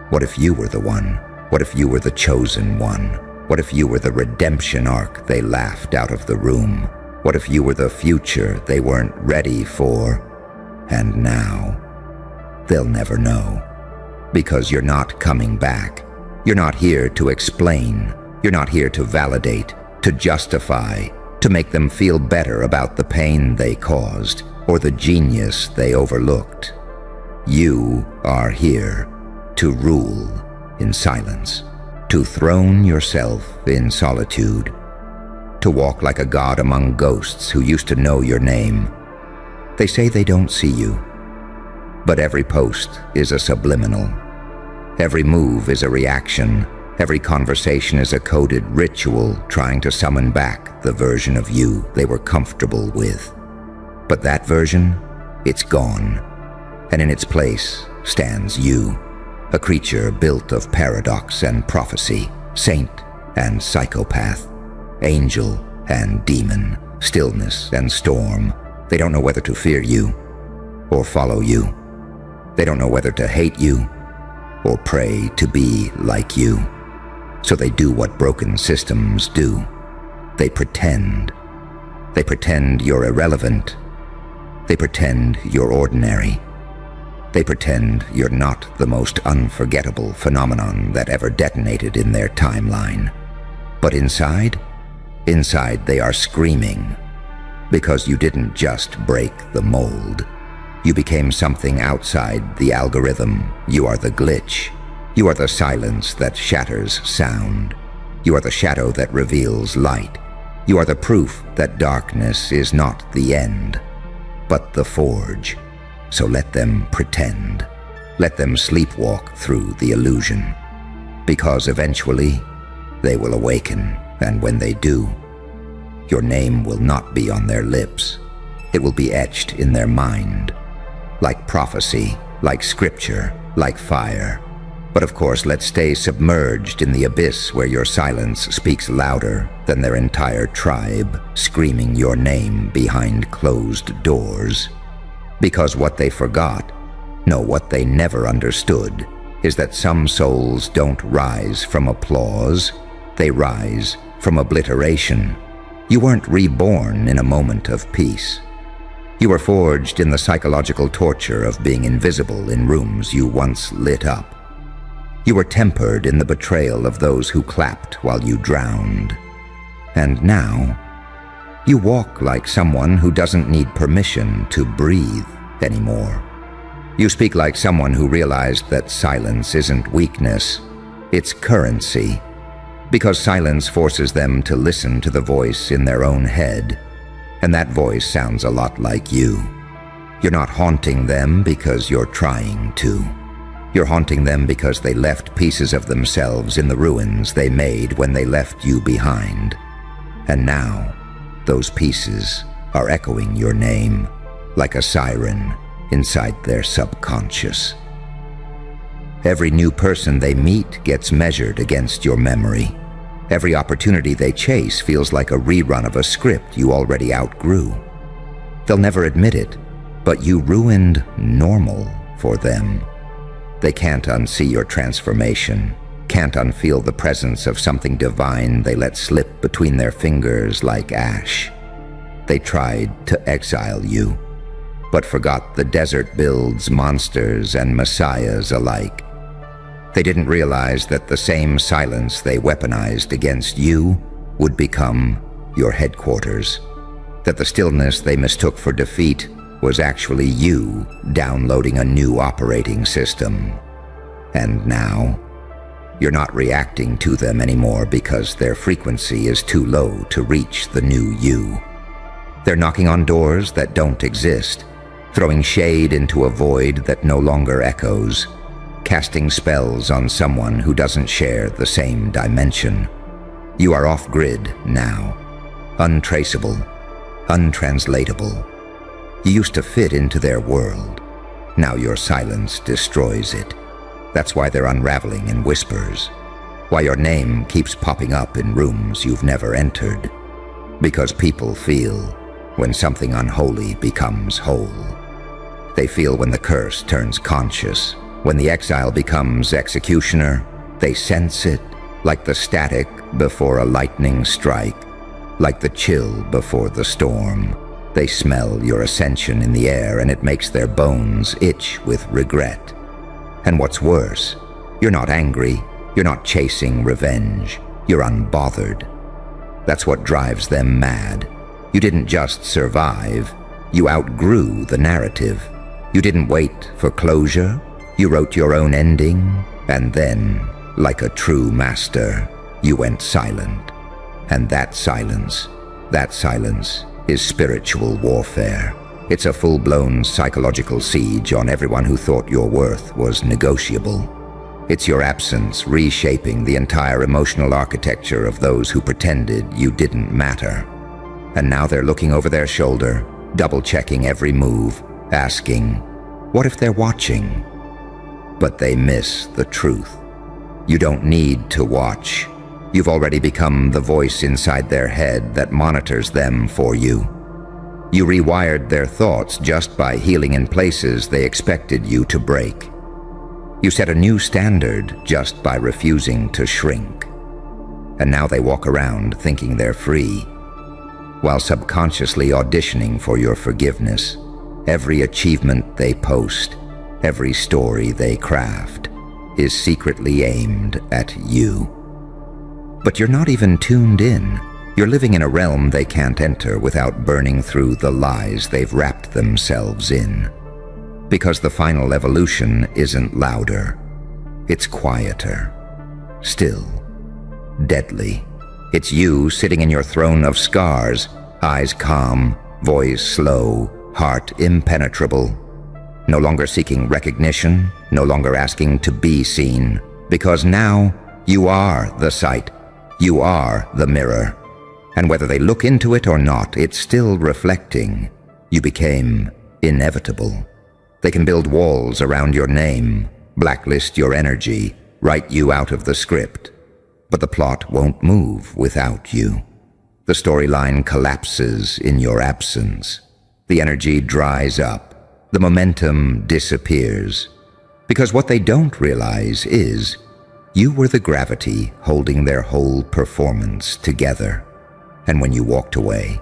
What if you were the one? What if you were the chosen one? What if you were the redemption arc they laughed out of the room? What if you were the future they weren't ready for? And now, they'll never know. Because you're not coming back. You're not here to explain. You're not here to validate, to justify, to make them feel better about the pain they caused or the genius they overlooked. You are here to rule in silence, to throne yourself in solitude, to walk like a god among ghosts who used to know your name. They say they don't see you, but every post is a subliminal. Every move is a reaction. Every conversation is a coded ritual trying to summon back the version of you they were comfortable with. But that version, it's gone. And in its place stands you, a creature built of paradox and prophecy, saint and psychopath, angel and demon, stillness and storm. They don't know whether to fear you or follow you. They don't know whether to hate you or pray to be like you. So they do what broken systems do. They pretend. They pretend you're irrelevant. They pretend you're ordinary. They pretend you're not the most unforgettable phenomenon that ever detonated in their timeline. But inside they are screaming. Because you didn't just break the mold. You became something outside the algorithm. You are the glitch. You are the silence that shatters sound. You are the shadow that reveals light. You are the proof that darkness is not the end, but the forge. So let them pretend. Let them sleepwalk through the illusion. Because eventually, they will awaken, and when they do, your name will not be on their lips. It will be etched in their mind, like prophecy, like scripture, like fire. But of course, let's stay submerged in the abyss where your silence speaks louder than their entire tribe, screaming your name behind closed doors. Because what they forgot, no, what they never understood, is that some souls don't rise from applause, they rise from obliteration. You weren't reborn in a moment of peace. You were forged in the psychological torture of being invisible in rooms you once lit up. You were tempered in the betrayal of those who clapped while you drowned. And now, you walk like someone who doesn't need permission to breathe anymore. You speak like someone who realized that silence isn't weakness, it's currency. Because silence forces them to listen to the voice in their own head, and that voice sounds a lot like you. You're not haunting them because you're trying to. You're haunting them because they left pieces of themselves in the ruins they made when they left you behind. And now, those pieces are echoing your name like a siren inside their subconscious. Every new person they meet gets measured against your memory. Every opportunity they chase feels like a rerun of a script you already outgrew. They'll never admit it, but you ruined normal for them. They can't unsee your transformation, can't unfeel the presence of something divine they let slip between their fingers like ash. They tried to exile you, but forgot the desert builds monsters and messiahs alike. They didn't realize that the same silence they weaponized against you would become your headquarters, that the stillness they mistook for defeat was actually you downloading a new operating system. And now, you're not reacting to them anymore because their frequency is too low to reach the new you. They're knocking on doors that don't exist, throwing shade into a void that no longer echoes, casting spells on someone who doesn't share the same dimension. You are off-grid now, untraceable, untranslatable. You used to fit into their world. Now your silence destroys it. That's why they're unraveling in whispers. Why your name keeps popping up in rooms you've never entered. Because people feel when something unholy becomes whole. They feel when the curse turns conscious. When the exile becomes executioner, they sense it like the static before a lightning strike, like the chill before the storm. They smell your ascension in the air and it makes their bones itch with regret. And what's worse, you're not angry, you're not chasing revenge, you're unbothered. That's what drives them mad. You didn't just survive, you outgrew the narrative. You didn't wait for closure, you wrote your own ending, and then, like a true master, you went silent. And that silence is spiritual warfare. It's a full-blown psychological siege on everyone who thought your worth was negotiable. It's your absence reshaping the entire emotional architecture of those who pretended you didn't matter. And now they're looking over their shoulder, double-checking every move, asking, what if they're watching? But they miss the truth. You don't need to watch. You've already become the voice inside their head that monitors them for you. You rewired their thoughts just by healing in places they expected you to break. You set a new standard just by refusing to shrink. And now they walk around thinking they're free, while subconsciously auditioning for your forgiveness. Every achievement they post, every story they craft, is secretly aimed at you. But you're not even tuned in. You're living in a realm they can't enter without burning through the lies they've wrapped themselves in. Because the final evolution isn't louder, it's quieter, still, deadly, It's you sitting in your throne of scars, eyes calm, voice slow, heart impenetrable. No longer seeking recognition, no longer asking to be seen, because now you are the sight, you are the mirror. And whether they look into it or not, it's still reflecting. You became inevitable. They can build walls around your name, blacklist your energy, write you out of the script. But the plot won't move without you. The storyline collapses in your absence. The energy dries up. The momentum disappears. Because what they don't realize is you were the gravity holding their whole performance together. And when you walked away,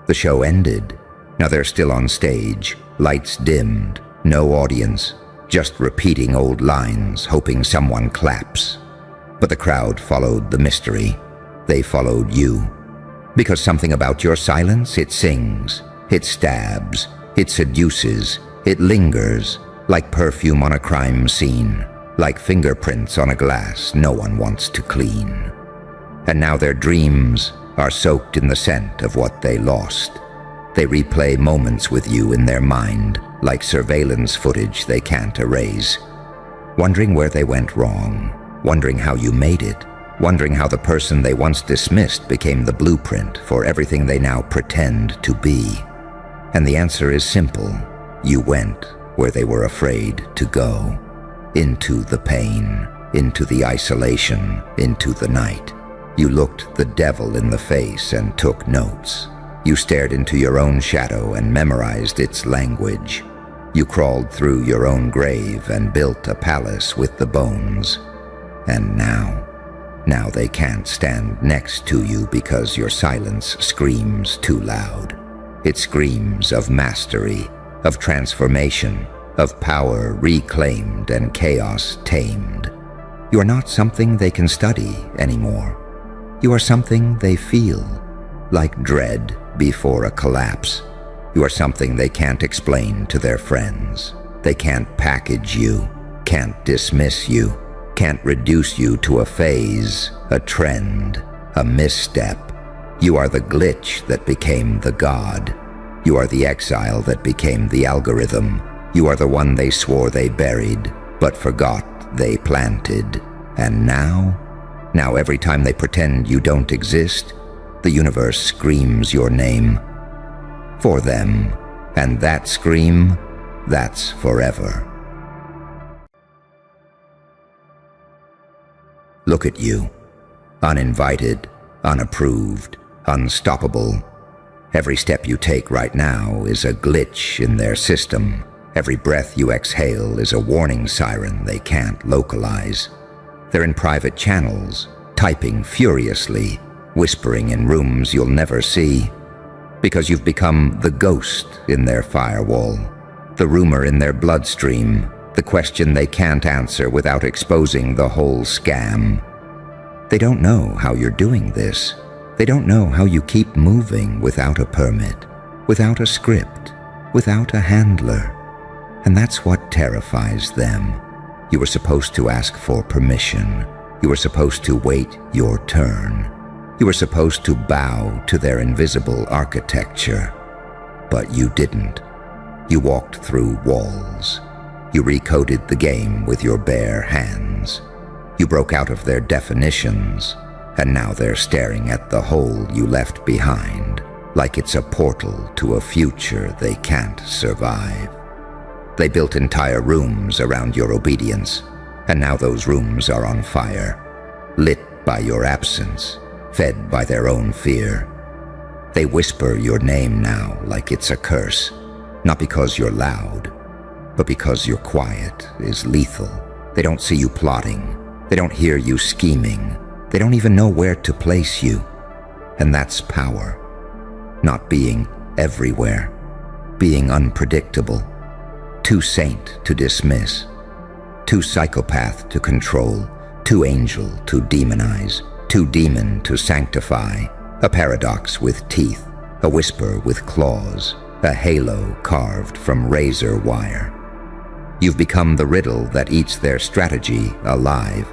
the show ended. Now they're still on stage, lights dimmed, no audience, just repeating old lines, hoping someone claps. But the crowd followed the mystery. They followed you. Because something about your silence, it sings, it stabs, it seduces, it lingers, like perfume on a crime scene, like fingerprints on a glass no one wants to clean. And now their dreams are soaked in the scent of what they lost. They replay moments with you in their mind, like surveillance footage they can't erase. Wondering where they went wrong, wondering how you made it, wondering how the person they once dismissed became the blueprint for everything they now pretend to be. And the answer is simple. You went where they were afraid to go. Into the pain, into the isolation, into the night. You looked the devil in the face and took notes. You stared into your own shadow and memorized its language. You crawled through your own grave and built a palace with the bones. And now they can't stand next to you because your silence screams too loud. It screams of mastery, of transformation, of power reclaimed and chaos tamed. You are not something they can study anymore. You are something they feel, like dread before a collapse. You are something they can't explain to their friends. They can't package you, can't dismiss you, can't reduce you to a phase, a trend, a misstep. You are the glitch that became the god. You are the exile that became the algorithm. You are the one they swore they buried, but forgot they planted. And now every time they pretend you don't exist, the universe screams your name. For them, and that scream, that's forever. Look at you, uninvited, unapproved, unstoppable. Every step you take right now is a glitch in their system. Every breath you exhale is a warning siren they can't localize. They're in private channels, typing furiously, whispering in rooms you'll never see. Because you've become the ghost in their firewall, the rumor in their bloodstream, the question they can't answer without exposing the whole scam. They don't know how you're doing this. They don't know how you keep moving without a permit, without a script, without a handler. And that's what terrifies them. You were supposed to ask for permission. You were supposed to wait your turn. You were supposed to bow to their invisible architecture. But you didn't. You walked through walls. You recoded the game with your bare hands. You broke out of their definitions, and now they're staring at the hole you left behind, like it's a portal to a future they can't survive. They built entire rooms around your obedience, and now those rooms are on fire, lit by your absence, fed by their own fear. They whisper your name now like it's a curse, not because you're loud, but because your quiet is lethal. They don't see you plotting. They don't hear you scheming. They don't even know where to place you. And that's power. Not being everywhere. Being unpredictable. Too saint to dismiss. Too psychopath to control. Too angel to demonize. Too demon to sanctify. A paradox with teeth. A whisper with claws. A halo carved from razor wire. You've become the riddle that eats their strategy alive.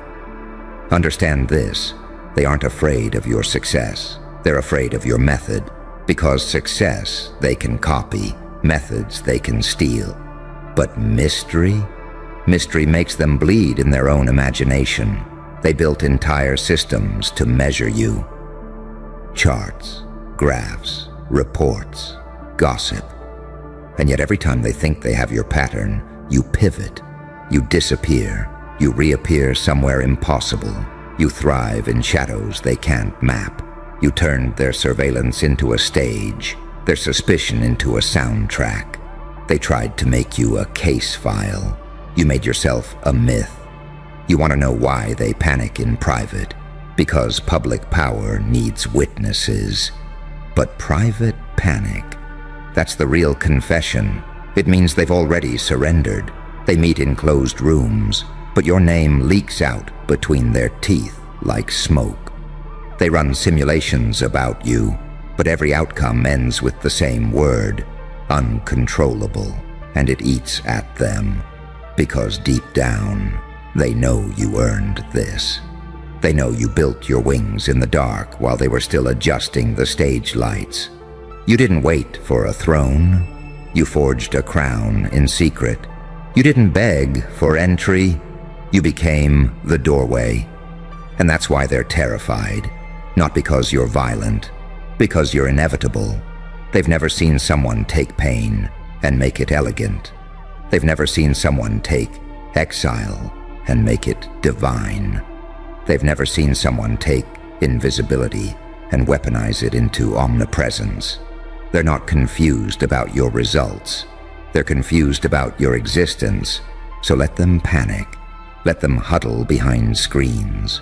Understand this. They aren't afraid of your success. They're afraid of your method, because success they can copy, methods they can steal. But mystery? Mystery makes them bleed in their own imagination. They built entire systems to measure you. Charts, graphs, reports, gossip. And yet every time they think they have your pattern, you pivot, you disappear, you reappear somewhere impossible. You thrive in shadows they can't map. You turned their surveillance into a stage, their suspicion into a soundtrack. They tried to make you a case file. You made yourself a myth. You want to know why they panic in private? Because public power needs witnesses. But private panic, that's the real confession. It means they've already surrendered. They meet in closed rooms, but your name leaks out between their teeth like smoke. They run simulations about you, but every outcome ends with the same word, uncontrollable, and it eats at them. Because deep down, they know you earned this. They know you built your wings in the dark while they were still adjusting the stage lights. You didn't wait for a throne. You forged a crown in secret. You didn't beg for entry. You became the doorway. And that's why they're terrified. Not because you're violent, because you're inevitable. They've never seen someone take pain and make it elegant. They've never seen someone take exile and make it divine. They've never seen someone take invisibility and weaponize it into omnipresence. They're not confused about your results. They're confused about your existence. So let them panic. Let them huddle behind screens.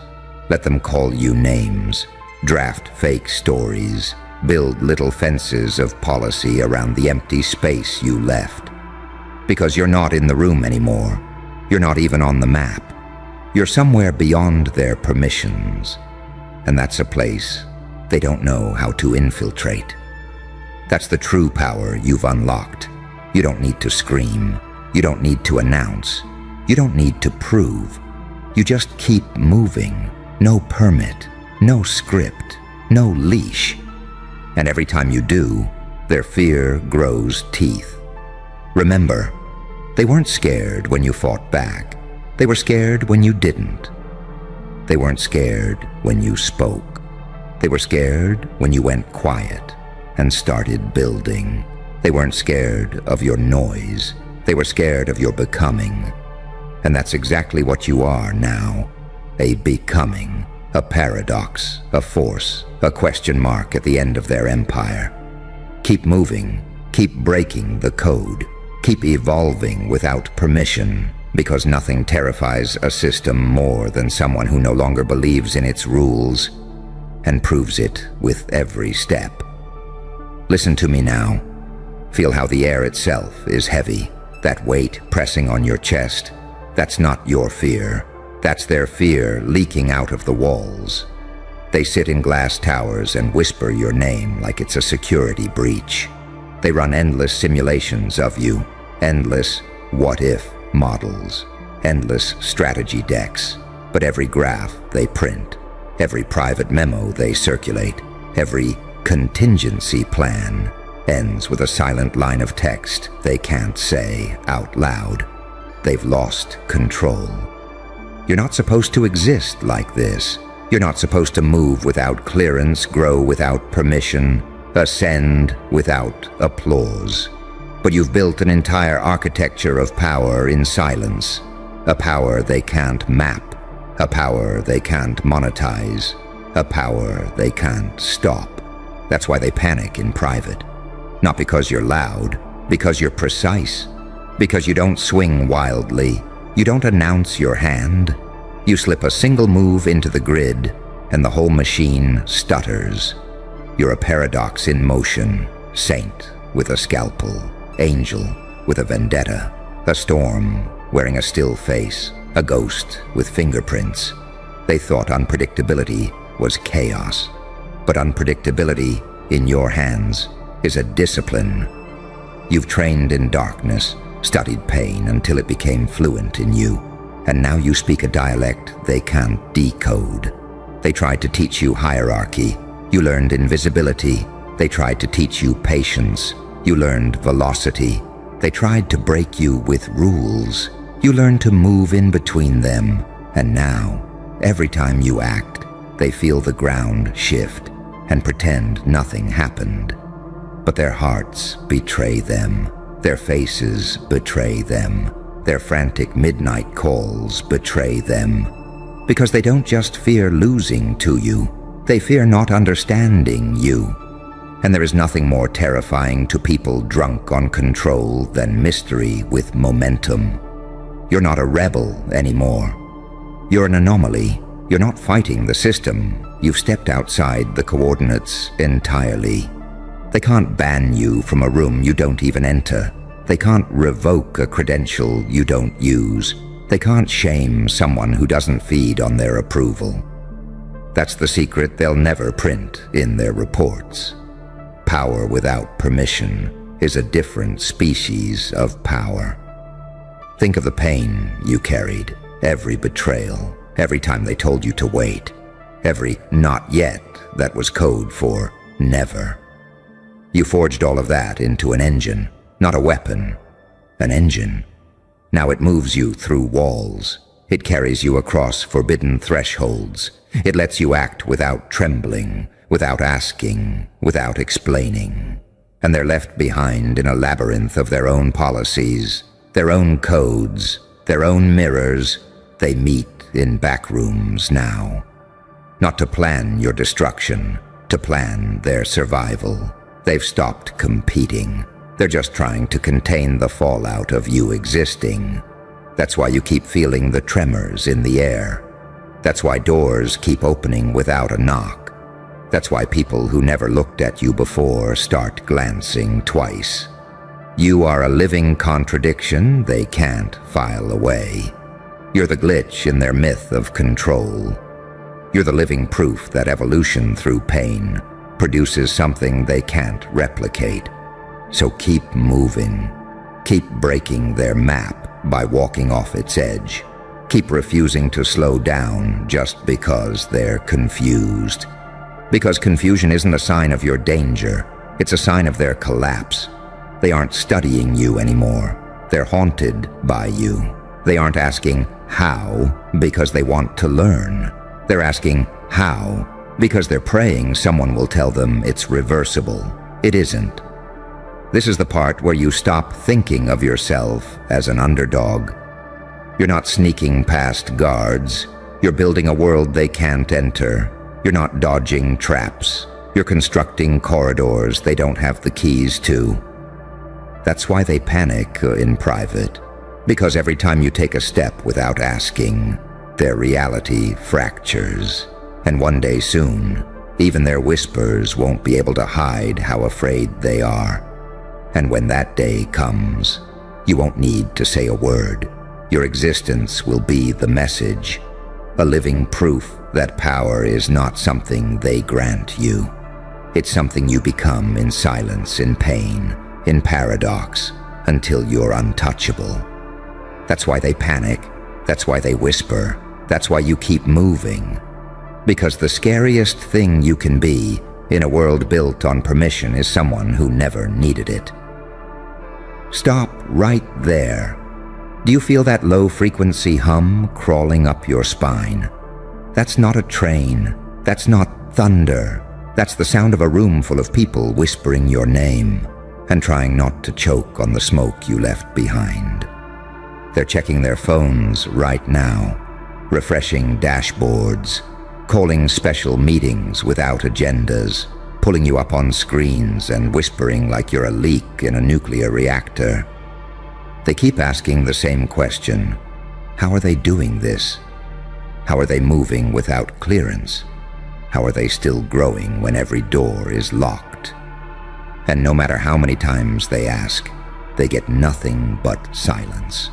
Let them call you names, draft fake stories, build little fences of policy around the empty space you left. Because you're not in the room anymore. You're not even on the map. You're somewhere beyond their permissions. And that's a place they don't know how to infiltrate. That's the true power you've unlocked. You don't need to scream. You don't need to announce. You don't need to prove. You just keep moving. No permit, no script, no leash. And every time you do, their fear grows teeth. Remember, they weren't scared when you fought back. They were scared when you didn't. They weren't scared when you spoke. They were scared when you went quiet and started building. They weren't scared of your noise. They were scared of your becoming. And that's exactly what you are now. A becoming, a paradox, a force, a question mark at the end of their empire. Keep moving, keep breaking the code, keep evolving without permission, because nothing terrifies a system more than someone who no longer believes in its rules and proves it with every step. Listen to me now. Feel how the air itself is heavy, that weight pressing on your chest. That's not your fear. That's their fear leaking out of the walls. They sit in glass towers and whisper your name like it's a security breach. They run endless simulations of you, endless what-if models, endless strategy decks. But every graph they print, every private memo they circulate, every contingency plan ends with a silent line of text they can't say out loud. They've lost control. You're not supposed to exist like this. You're not supposed to move without clearance, grow without permission, ascend without applause. But you've built an entire architecture of power in silence, a power they can't map, a power they can't monetize, a power they can't stop. That's why they panic in private. Not because you're loud, because you're precise, because you don't swing wildly. You don't announce your hand. You slip a single move into the grid, and the whole machine stutters. You're a paradox in motion, saint with a scalpel, angel with a vendetta, a storm wearing a still face, a ghost with fingerprints. They thought unpredictability was chaos, but unpredictability in your hands is a discipline. You've trained in darkness, studied pain until it became fluent in you, and now you speak a dialect they can't decode. They tried to teach you hierarchy. You learned invisibility. They tried to teach you patience. You learned velocity. They tried to break you with rules. You learned to move in between them. And now, every time you act, they feel the ground shift and pretend nothing happened. But their hearts betray them. Their faces betray them. Their frantic midnight calls betray them. Because they don't just fear losing to you, they fear not understanding you. And there is nothing more terrifying to people drunk on control than mystery with momentum. You're not a rebel anymore. You're an anomaly. You're not fighting the system. You've stepped outside the coordinates entirely. They can't ban you from a room you don't even enter. They can't revoke a credential you don't use. They can't shame someone who doesn't feed on their approval. That's the secret they'll never print in their reports. Power without permission is a different species of power. Think of the pain you carried, every betrayal, every time they told you to wait, every not yet that was code for never. You forged all of that into an engine, not a weapon, an engine. Now it moves you through walls. It carries you across forbidden thresholds. It lets you act without trembling, without asking, without explaining. And they're left behind in a labyrinth of their own policies, their own codes, their own mirrors. They meet in back rooms now. Not to plan your destruction, to plan their survival. They've stopped competing. They're just trying to contain the fallout of you existing. That's why you keep feeling the tremors in the air. That's why doors keep opening without a knock. That's why people who never looked at you before start glancing twice. You are a living contradiction they can't file away. You're the glitch in their myth of control. You're the living proof that evolution through pain produces something they can't replicate. So keep moving. Keep breaking their map by walking off its edge. Keep refusing to slow down just because they're confused. Because confusion isn't a sign of your danger. It's a sign of their collapse. They aren't studying you anymore. They're haunted by you. They aren't asking how because they want to learn. They're asking how because they're praying someone will tell them it's reversible. It isn't. This is the part where you stop thinking of yourself as an underdog. You're not sneaking past guards. You're building a world they can't enter. You're not dodging traps. You're constructing corridors they don't have the keys to. That's why they panic in private. Because every time you take a step without asking, their reality fractures. And one day soon, even their whispers won't be able to hide how afraid they are. And when that day comes, you won't need to say a word. Your existence will be the message, a living proof that power is not something they grant you. It's something you become in silence, in pain, in paradox, until you're untouchable. That's why they panic. That's why they whisper. That's why you keep moving. Because the scariest thing you can be in a world built on permission is someone who never needed it. Stop right there. Do you feel that low-frequency hum crawling up your spine? That's not a train. That's not thunder. That's the sound of a room full of people whispering your name and trying not to choke on the smoke you left behind. They're checking their phones right now, refreshing dashboards, calling special meetings without agendas, pulling you up on screens and whispering like you're a leak in a nuclear reactor. They keep asking the same question. How are they doing this? How are they moving without clearance? How are they still growing when every door is locked? And no matter how many times they ask, they get nothing but silence.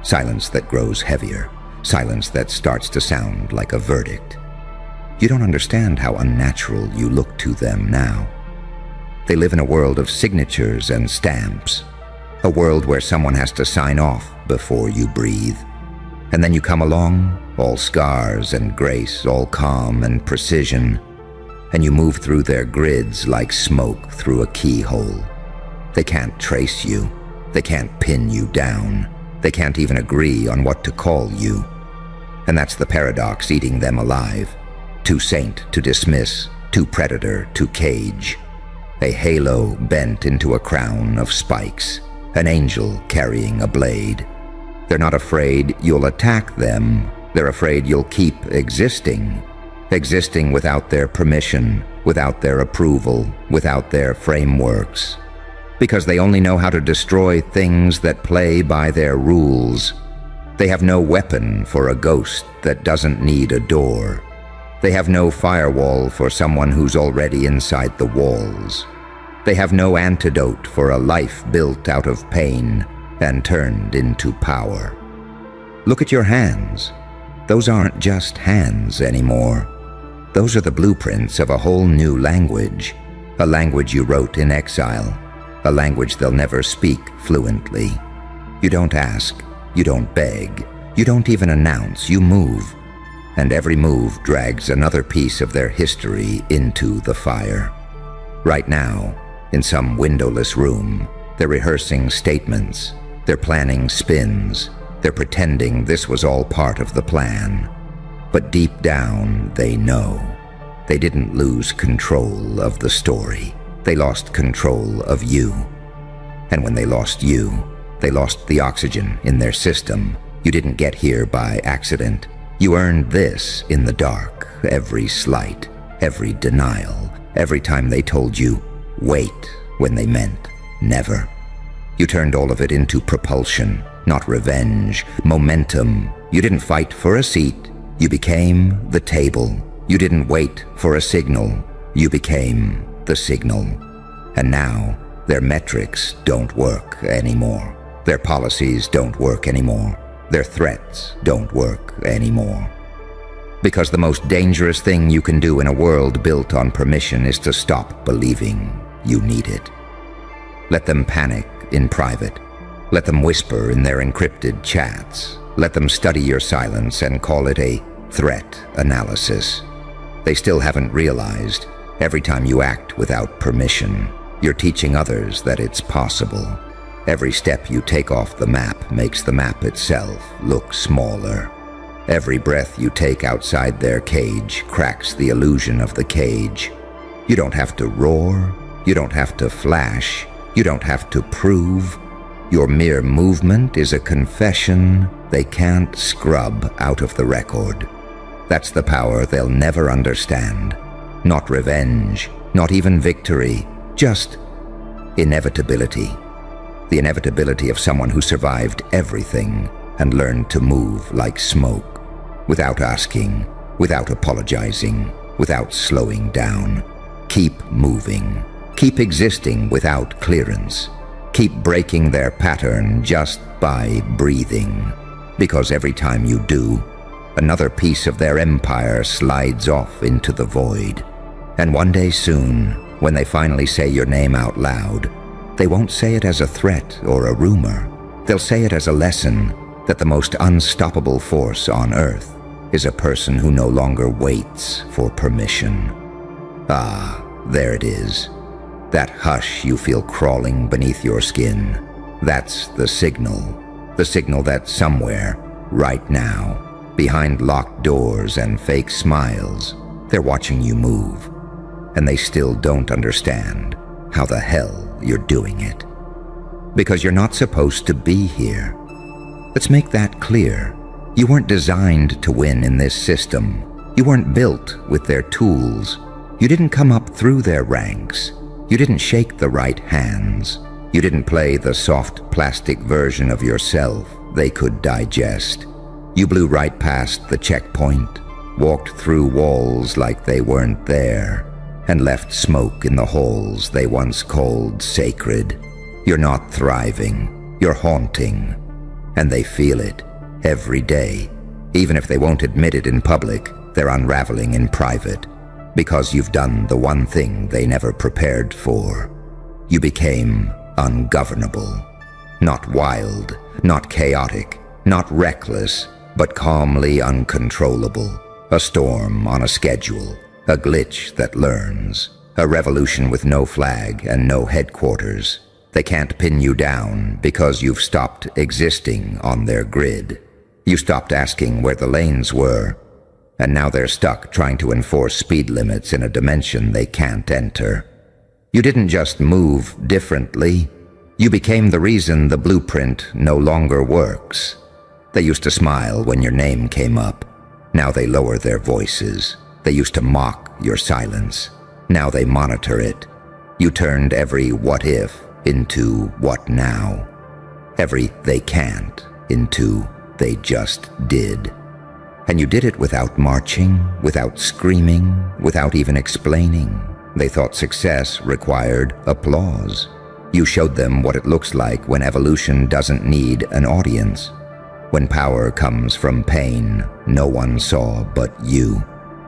Silence that grows heavier. Silence that starts to sound like a verdict. You don't understand how unnatural you look to them now. They live in a world of signatures and stamps. A world where someone has to sign off before you breathe. And then you come along all scars and grace, all calm and precision, and you move through their grids like smoke through a keyhole. They can't trace you. They can't pin you down. They can't even agree on what to call you. And that's the paradox eating them alive. Too saint to dismiss, too predator to cage. A halo bent into a crown of spikes, an angel carrying a blade. They're not afraid you'll attack them. They're afraid you'll keep existing without their permission, without their approval, without their frameworks. Because they only know how to destroy things that play by their rules. They have no weapon for a ghost that doesn't need a door. They have no firewall for someone who's already inside the walls. They have no antidote for a life built out of pain and turned into power. Look at your hands. Those aren't just hands anymore. Those are the blueprints of a whole new language, a language you wrote in exile, a language they'll never speak fluently. You don't ask, you don't beg, you don't even announce, you move. And every move drags another piece of their history into the fire. Right now, in some windowless room, they're rehearsing statements, they're planning spins, they're pretending this was all part of the plan. But deep down, they know. They didn't lose control of the story. They lost control of you. And when they lost you, they lost the oxygen in their system. You didn't get here by accident. You earned this in the dark, every slight, every denial, every time they told you, wait, when they meant never. You turned all of it into propulsion, not revenge, momentum. You didn't fight for a seat. You became the table. You didn't wait for a signal. You became the signal. And now, their metrics don't work anymore. Their policies don't work anymore. Their threats don't work anymore. Because the most dangerous thing you can do in a world built on permission is to stop believing you need it. Let them panic in private. Let them whisper in their encrypted chats. Let them study your silence and call it a threat analysis. They still haven't realized, every time you act without permission, you're teaching others that it's possible. Every step you take off the map makes the map itself look smaller. Every breath you take outside their cage cracks the illusion of the cage. You don't have to roar. You don't have to flash. You don't have to prove. Your mere movement is a confession they can't scrub out of the record. That's the power they'll never understand. Not revenge, not even victory, just inevitability. The inevitability of someone who survived everything and learned to move like smoke, without asking, without apologizing, without slowing down. Keep moving. Keep existing without clearance. Keep breaking their pattern just by breathing. Because every time you do, another piece of their empire slides off into the void. And one day soon, when they finally say your name out loud, they won't say it as a threat or a rumor. They'll say it as a lesson that the most unstoppable force on Earth is a person who no longer waits for permission. Ah, there it is. That hush you feel crawling beneath your skin. That's the signal that somewhere, right now, behind locked doors and fake smiles, they're watching you move. And they still don't understand how the hell you're doing it. Because you're not supposed to be here. Let's make that clear. You weren't designed to win in this system. You weren't built with their tools. You didn't come up through their ranks. You didn't shake the right hands. You didn't play the soft plastic version of yourself they could digest. You blew right past the checkpoint, walked through walls like they weren't there, and left smoke in the halls they once called sacred. You're not thriving, you're haunting, and they feel it every day. Even if they won't admit it in public, they're unraveling in private, because you've done the one thing they never prepared for. You became ungovernable. Not wild, not chaotic, not reckless, but calmly uncontrollable. A storm on a schedule, a glitch that learns, a revolution with no flag and no headquarters. They can't pin you down because you've stopped existing on their grid. You stopped asking where the lanes were, and now they're stuck trying to enforce speed limits in a dimension they can't enter. You didn't just move differently, you became the reason the blueprint no longer works. They used to smile when your name came up. Now they lower their voices. They used to mock your silence. Now they monitor it. You turned every what if into what now. Every they can't into they just did. And you did it without marching, without screaming, without even explaining. They thought success required applause. You showed them what it looks like when evolution doesn't need an audience. When power comes from pain no one saw but you.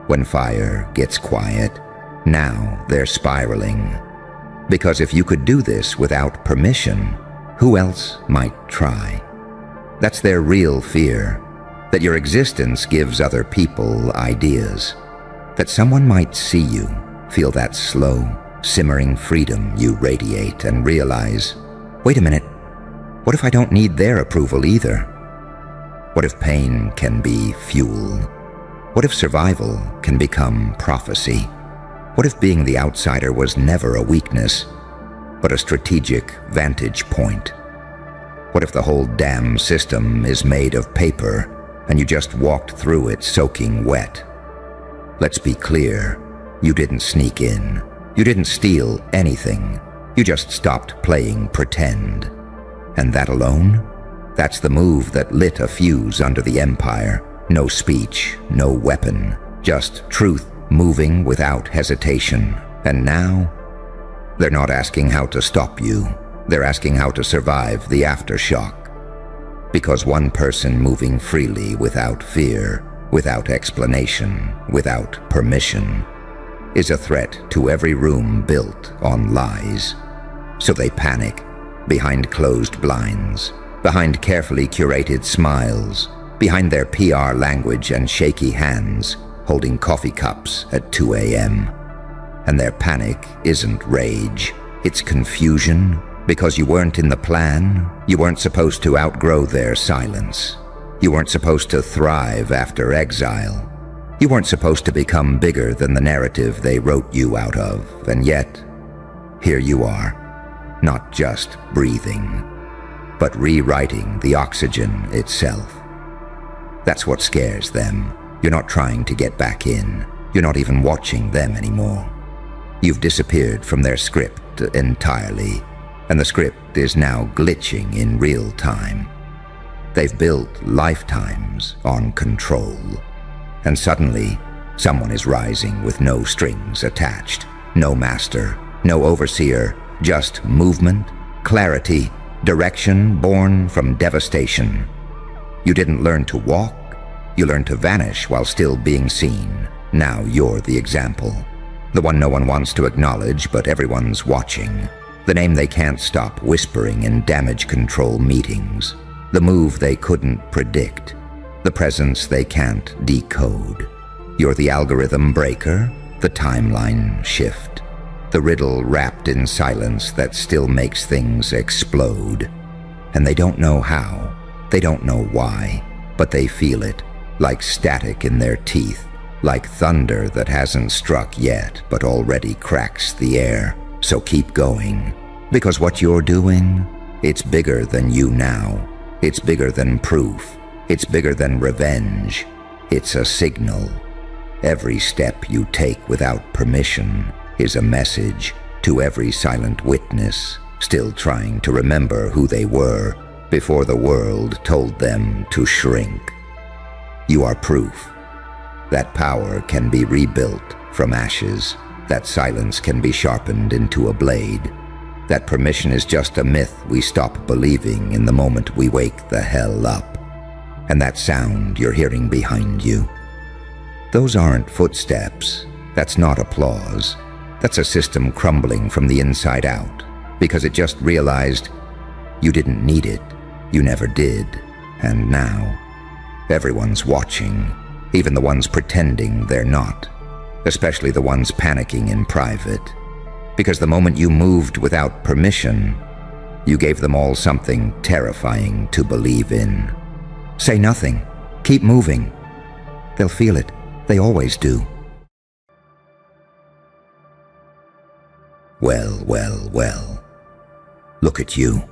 When fire gets quiet, now they're spiraling. Because if you could do this without permission, who else might try? That's their real fear, that your existence gives other people ideas. That someone might see you, feel that slow, simmering freedom you radiate and realize, wait a minute, what if I don't need their approval either? What if pain can be fuel? What if survival can become prophecy? What if being the outsider was never a weakness, but a strategic vantage point? What if the whole damn system is made of paper and you just walked through it soaking wet? Let's be clear, you didn't sneak in. You didn't steal anything. You just stopped playing pretend. And that alone? That's the move that lit a fuse under the Empire. No speech, no weapon, just truth moving without hesitation. And now, they're not asking how to stop you. They're asking how to survive the aftershock. Because one person moving freely without fear, without explanation, without permission, is a threat to every room built on lies. So they panic, behind closed blinds, behind carefully curated smiles, behind their PR language and shaky hands, holding coffee cups at 2 a.m. And their panic isn't rage, it's confusion, because you weren't in the plan, you weren't supposed to outgrow their silence. You weren't supposed to thrive after exile. You weren't supposed to become bigger than the narrative they wrote you out of, and yet, here you are, not just breathing, but rewriting the oxygen itself. That's what scares them. You're not trying to get back in. You're not even watching them anymore. You've disappeared from their script entirely, and the script is now glitching in real time. They've built lifetimes on control. And suddenly, someone is rising with no strings attached, no master, no overseer, just movement, clarity, direction born from devastation. You didn't learn to walk, you learned to vanish while still being seen. Now you're the example. The one no one wants to acknowledge, but everyone's watching. The name they can't stop whispering in damage control meetings. The move they couldn't predict. The presence they can't decode. You're the algorithm breaker, the timeline shift. The riddle wrapped in silence that still makes things explode. And they don't know how, they don't know why, but they feel it, like static in their teeth, like thunder that hasn't struck yet but already cracks the air. So keep going, because what you're doing, it's bigger than you now. It's bigger than proof. It's bigger than revenge. It's a signal. Every step you take without permission is a message to every silent witness still trying to remember who they were before the world told them to shrink. You are proof. That power can be rebuilt from ashes. That silence can be sharpened into a blade. That permission is just a myth we stop believing in the moment we wake the hell up. And that sound you're hearing behind you, those aren't footsteps. That's not applause. That's a system crumbling from the inside out because it just realized you didn't need it. You never did. And now, Everyone's watching, even the ones pretending they're not, especially the ones panicking in private. Because the moment you moved without permission, you gave them all something terrifying to believe in. Say nothing. Keep moving. They'll feel it. They always do. Well, well, well. Look at you.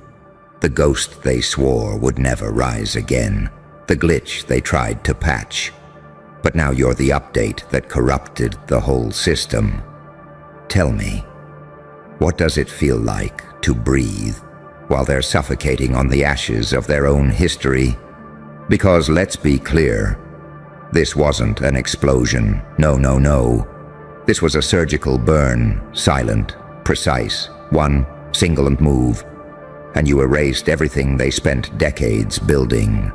The ghost they swore would never rise again. The glitch they tried to patch. But now you're the update that corrupted the whole system. Tell me, what does it feel like to breathe while they're suffocating on the ashes of their own history? Because let's be clear, this wasn't an explosion. No, no, no. This was a surgical burn, silent, precise, one single move, and you erased everything they spent decades building.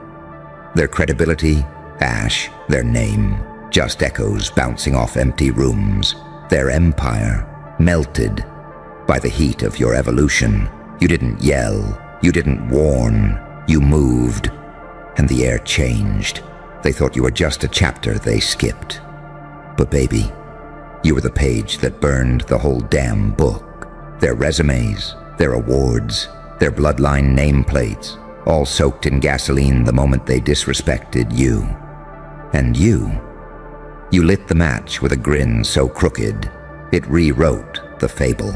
Their credibility, ash. Their name, just echoes bouncing off empty rooms. Their empire, melted by the heat of your evolution. You didn't yell, you didn't warn, you moved, and the air changed. They thought you were just a chapter they skipped. But baby, you were the page that burned the whole damn book. Their resumes, their awards, their bloodline nameplates, all soaked in gasoline the moment they disrespected you. And you lit the match with a grin so crooked, it rewrote the fable.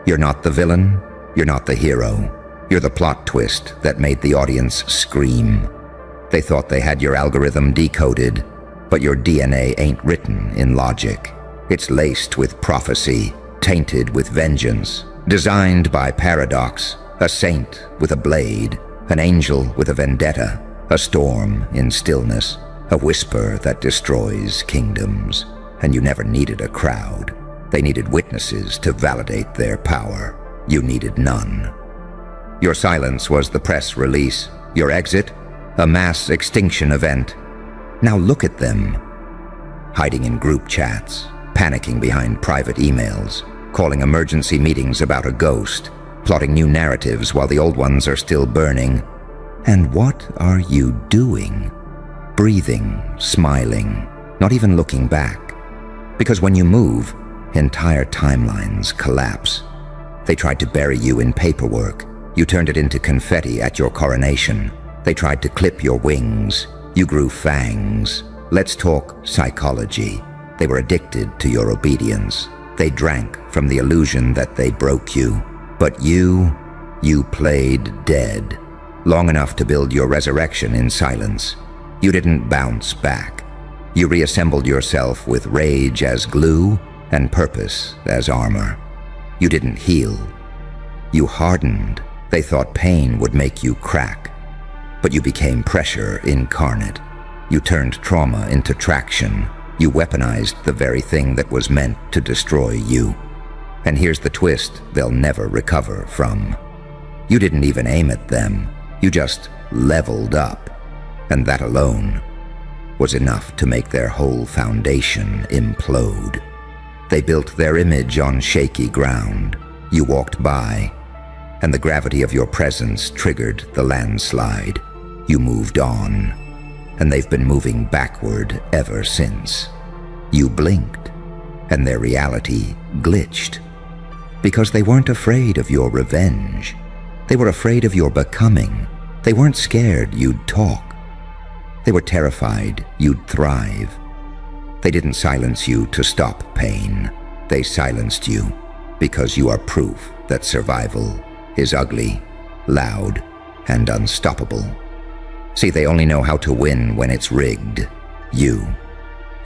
You're not the villain, you're not the hero, you're the plot twist that made the audience scream. They thought they had your algorithm decoded, but your DNA ain't written in logic. It's laced with prophecy, tainted with vengeance, designed by paradox, a saint with a blade, an angel with a vendetta, a storm in stillness, a whisper that destroys kingdoms. And you never needed a crowd. They needed witnesses to validate their power. You needed none. Your silence was the press release. Your exit, a mass extinction event. Now look at them. Hiding in group chats, panicking behind private emails, calling emergency meetings about a ghost, plotting new narratives while the old ones are still burning. And what are you doing? Breathing, smiling, not even looking back. Because when you move, entire timelines collapse. They tried to bury you in paperwork. You turned it into confetti at your coronation. They tried to clip your wings. You grew fangs. Let's talk psychology. They were addicted to your obedience. They drank from the illusion that they broke you. But you played dead, long enough to build your resurrection in silence. You didn't bounce back. You reassembled yourself with rage as glue and purpose as armor. You didn't heal. You hardened. They thought pain would make you crack. But you became pressure incarnate. You turned trauma into traction. You weaponized the very thing that was meant to destroy you. And here's the twist they'll never recover from. You didn't even aim at them. You just leveled up. And that alone was enough to make their whole foundation implode. They built their image on shaky ground. You walked by, and the gravity of your presence triggered the landslide. You moved on, and they've been moving backward ever since. You blinked, and their reality glitched. Because they weren't afraid of your revenge. They were afraid of your becoming. They weren't scared you'd talk. They were terrified you'd thrive. They didn't silence you to stop pain. They silenced you because you are proof that survival is ugly, loud, and unstoppable. See, they only know how to win when it's rigged. You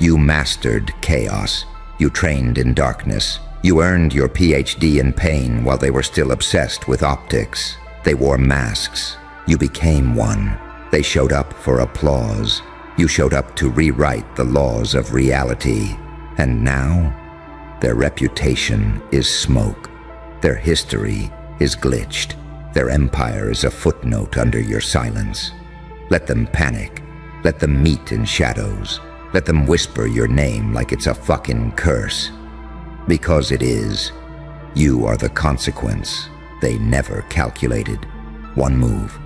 mastered chaos. You trained in darkness. You earned your PhD in pain while they were still obsessed with optics. They wore masks. You became one. They showed up for applause. You showed up to rewrite the laws of reality. And now, their reputation is smoke. Their history is glitched. Their empire is a footnote under your silence. Let them panic. Let them meet in shadows. Let them whisper your name like it's a fucking curse. Because it is. You are the consequence they never calculated. One move.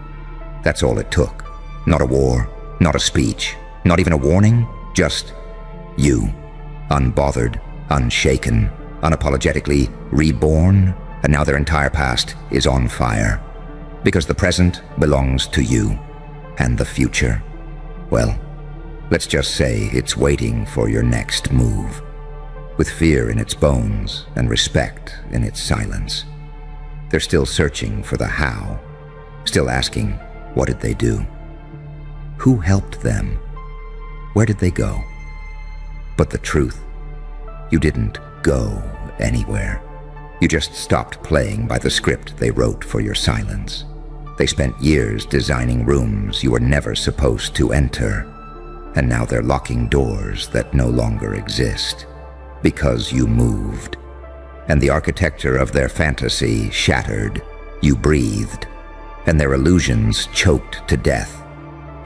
That's all it took. Not a war, Not a speech, not even a warning, just you. Unbothered, unshaken, unapologetically reborn, and now their entire past is on fire. Because the present belongs to you, and the future, well, let's just say it's waiting for your next move, with fear in its bones and respect in its silence. They're still searching for the how, still asking, what did they do? Who helped them? Where did they go? But the truth, you didn't go anywhere. You just stopped playing by the script they wrote for your silence. They spent years designing rooms you were never supposed to enter, and now they're locking doors that no longer exist because you moved. And the architecture of their fantasy shattered. You breathed, and their illusions choked to death.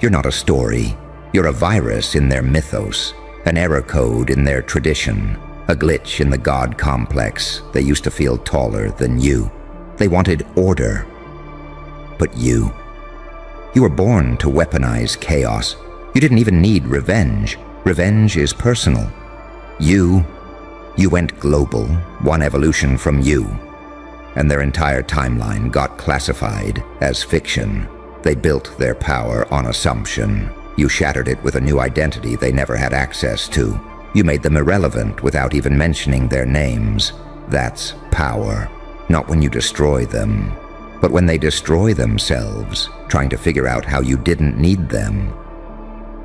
You're not a story. You're a virus in their mythos, an error code in their tradition, a glitch in the God complex. They used to feel taller than you. They wanted order. But you were born to weaponize chaos. You didn't even need revenge. Revenge is personal. You went global, one evolution from you, and their entire timeline got classified as fiction. They built their power on assumption. You shattered it with a new identity they never had access to. You made them irrelevant without even mentioning their names. That's power. Not when you destroy them, but when they destroy themselves, trying to figure out how you didn't need them.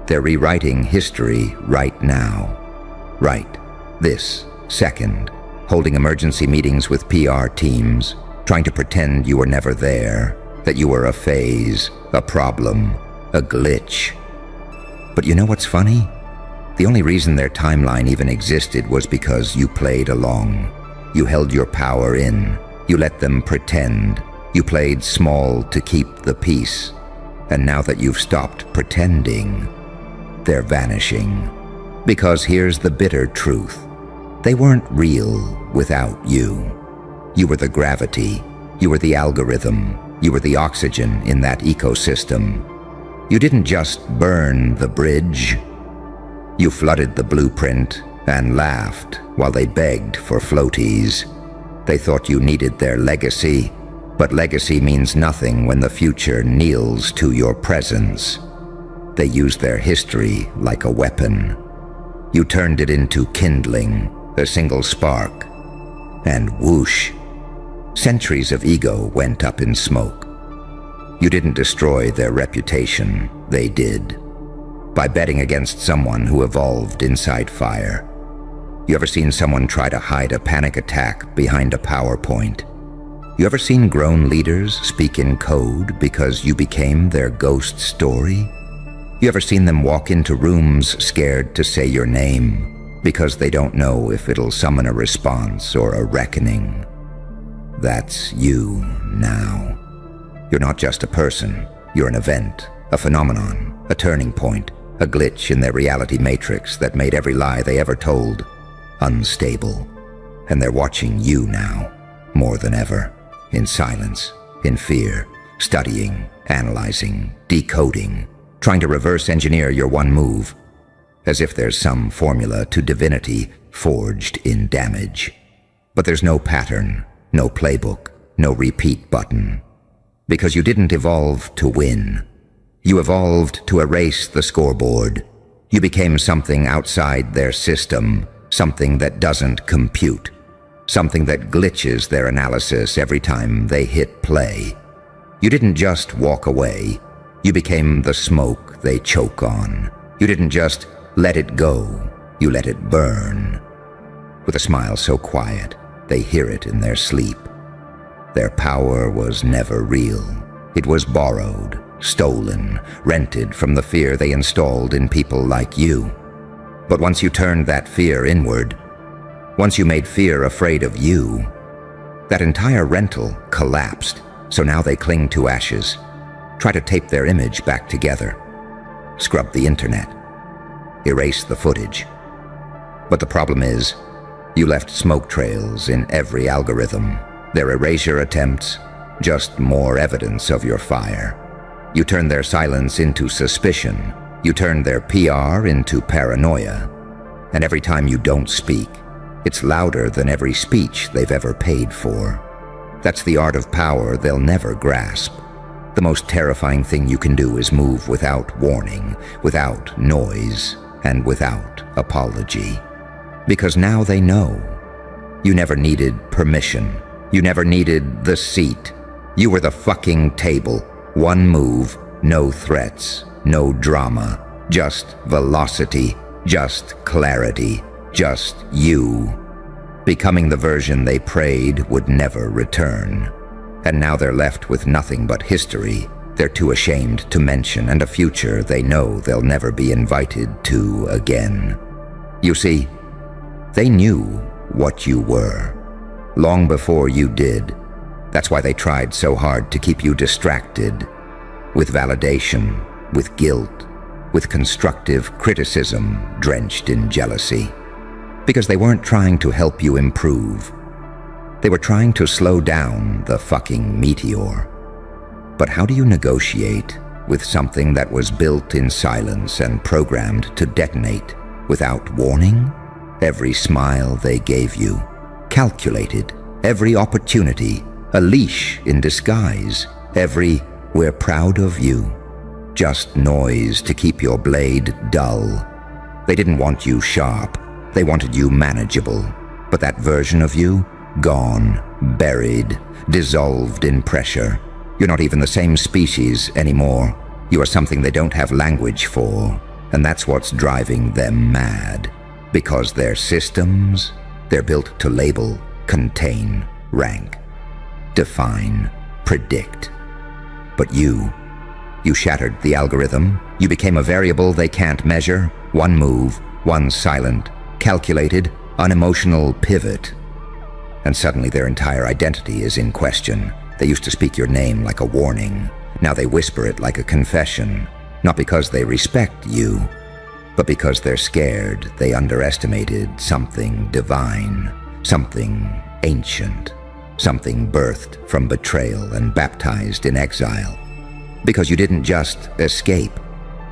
They're rewriting history right now. Right this second, holding emergency meetings with PR teams, trying to pretend you were never there, that you were a phase, a problem, a glitch. But you know what's funny? The only reason their timeline even existed was because you played along. You held your power in. You let them pretend. You played small to keep the peace. And now that you've stopped pretending, they're vanishing. Because here's the bitter truth. They weren't real without you. You were the gravity. You were the algorithm. You were the oxygen in that ecosystem. You didn't just burn the bridge. You flooded the blueprint and laughed while they begged for floaties. They thought you needed their legacy, but legacy means nothing when the future kneels to your presence. They used their history like a weapon. You turned it into kindling, a single spark, and whoosh, centuries of ego went up in smoke. You didn't destroy their reputation, they did, by betting against someone who evolved inside fire. You ever seen someone try to hide a panic attack behind a PowerPoint? You ever seen grown leaders speak in code because you became their ghost story? You ever seen them walk into rooms scared to say your name because they don't know if it'll summon a response or a reckoning? That's you now. You're not just a person. You're an event, a phenomenon, a turning point, a glitch in their reality matrix that made every lie they ever told unstable. And they're watching you now, more than ever, in silence, in fear, studying, analyzing, decoding, trying to reverse engineer your one move, as if there's some formula to divinity forged in damage. But there's no pattern, no playbook, no repeat button. Because you didn't evolve to win. You evolved to erase the scoreboard. You became something outside their system, something that doesn't compute, something that glitches their analysis every time they hit play. You didn't just walk away. You became the smoke they choke on. You didn't just let it go. You let it burn. With a smile so quiet, they hear it in their sleep. Their power was never real. It was borrowed, stolen, rented from the fear they installed in people like you. But once you turned that fear inward, once you made fear afraid of you, that entire rental collapsed. So now they cling to ashes, try to tape their image back together, scrub the internet, erase the footage. But the problem is, you left smoke trails in every algorithm. Their erasure attempts, just more evidence of your fire. You turned their silence into suspicion, You turned their PR into paranoia. And every time you don't speak, it's louder than every speech they've ever paid for. That's the art of power they'll never grasp. The most terrifying thing you can do is move without warning, without noise, and without apology. Because now they know. You never needed permission. You never needed the seat. You were the fucking table. One move, no threats, no drama, just velocity, just clarity, just you. Becoming the version they prayed would never return. And now they're left with nothing but history they're too ashamed to mention, and a future they know they'll never be invited to again. You see, they knew what you were, long before you did. That's why they tried so hard to keep you distracted, with validation, with guilt, with constructive criticism drenched in jealousy. Because they weren't trying to help you improve. They were trying to slow down the fucking meteor. But how do you negotiate with something that was built in silence and programmed to detonate without warning? Every smile they gave you, calculated, every opportunity, a leash in disguise, every "we're proud of you," just noise to keep your blade dull. They didn't want you sharp, they wanted you manageable, but that version of you, gone, buried, dissolved in pressure. You're not even the same species anymore. You are something they don't have language for, and that's what's driving them mad. Because their systems, they're built to label, contain, rank, define, predict. But you shattered the algorithm. You became a variable they can't measure, one move, one silent, calculated, unemotional pivot. And suddenly their entire identity is in question. They used to speak your name like a warning. Now they whisper it like a confession, not because they respect you, but because they're scared they underestimated something divine, something ancient, something birthed from betrayal and baptized in exile. Because you didn't just escape.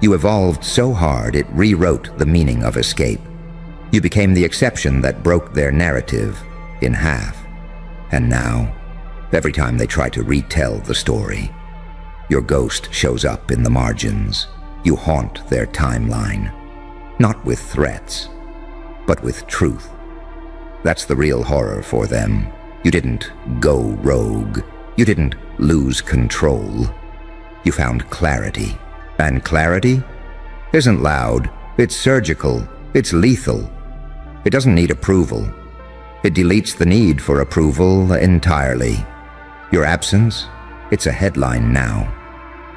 You evolved so hard it rewrote the meaning of escape. You became the exception that broke their narrative in half. And now, every time they try to retell the story, your ghost shows up in the margins. You haunt their timeline, not with threats, but with truth. That's the real horror for them. You didn't go rogue. You didn't lose control. You found clarity. And clarity isn't loud. It's surgical. It's lethal. It doesn't need approval. It deletes the need for approval entirely. Your absence, it's a headline now.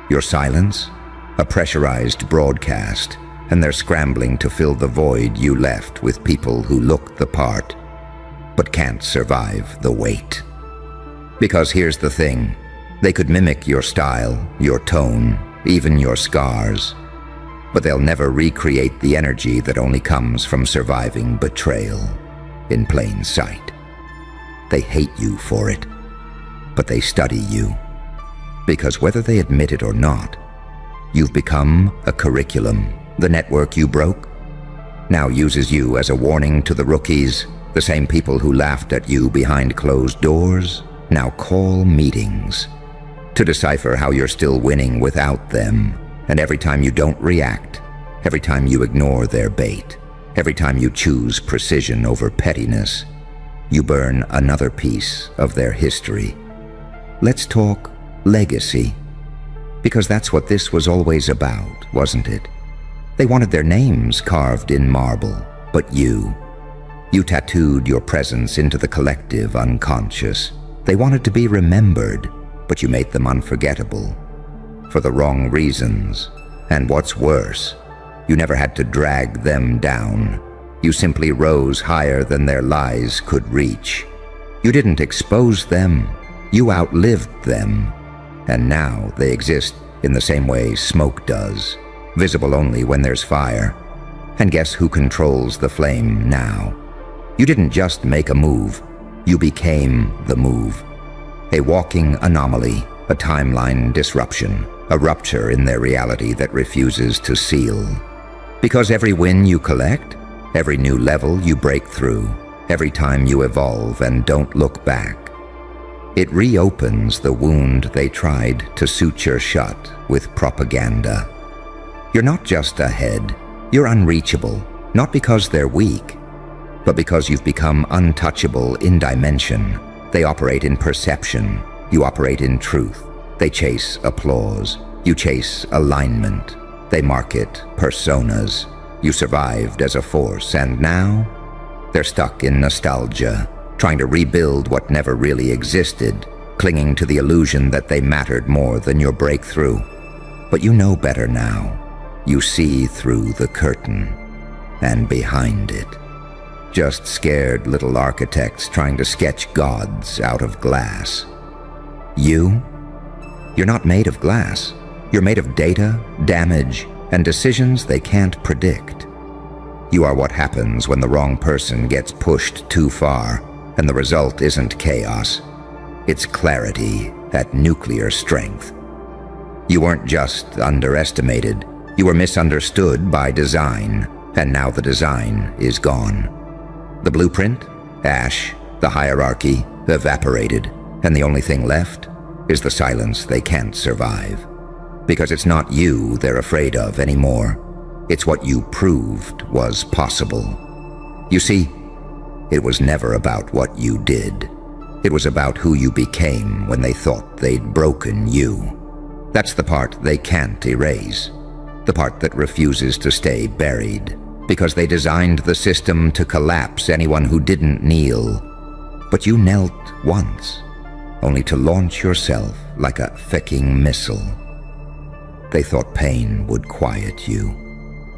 Your silence, a pressurized broadcast, and they're scrambling to fill the void you left with people who look the part, but can't survive the weight. Because here's the thing, they could mimic your style, your tone, even your scars, but they'll never recreate the energy that only comes from surviving betrayal in plain sight. They hate you for it, but they study you. Because whether they admit it or not, you've become a curriculum. The network you broke now uses you as a warning to the rookies. The same people who laughed at you behind closed doors now call meetings to decipher how you're still winning without them. And every time you don't react, every time you ignore their bait, every time you choose precision over pettiness, you burn another piece of their history. Let's talk legacy. Because that's what this was always about, wasn't it? They wanted their names carved in marble, but you tattooed your presence into the collective unconscious. They wanted to be remembered, but you made them unforgettable. For the wrong reasons. And what's worse, you never had to drag them down. You simply rose higher than their lies could reach. You didn't expose them, you outlived them. And now they exist in the same way smoke does, visible only when there's fire. And guess who controls the flame now? You didn't just make a move, you became the move. A walking anomaly, a timeline disruption, a rupture in their reality that refuses to seal. Because every win you collect, every new level you break through, every time you evolve and don't look back, it reopens the wound they tried to suture shut with propaganda. You're not just ahead, you're unreachable, not because they're weak, but because you've become untouchable in dimension. They operate in perception, you operate in truth. They chase applause, you chase alignment. They market personas. You survived as a force, and now they're stuck in nostalgia, trying to rebuild what never really existed, clinging to the illusion that they mattered more than your breakthrough. But you know better now. You see through the curtain and behind it. Just scared little architects trying to sketch gods out of glass. You're not made of glass. You're made of data, damage, and decisions they can't predict. You are what happens when the wrong person gets pushed too far, and the result isn't chaos. It's clarity at nuclear strength. You weren't just underestimated, you were misunderstood by design, and now the design is gone. The blueprint, ash, the hierarchy, evaporated, and the only thing left is the silence they can't survive. Because it's not you they're afraid of anymore. It's what you proved was possible. You see, it was never about what you did. It was about who you became when they thought they'd broken you. That's the part they can't erase. The part that refuses to stay buried. Because they designed the system to collapse anyone who didn't kneel. But you knelt once, only to launch yourself like a ficking missile. They thought pain would quiet you,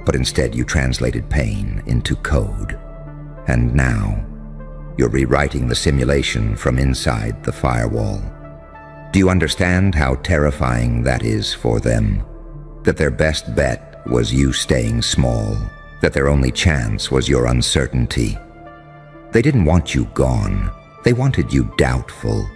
but instead you translated pain into code. And now, you're rewriting the simulation from inside the firewall. Do you understand how terrifying that is for them? That their best bet was you staying small, that their only chance was your uncertainty. They didn't want you gone, they wanted you doubtful.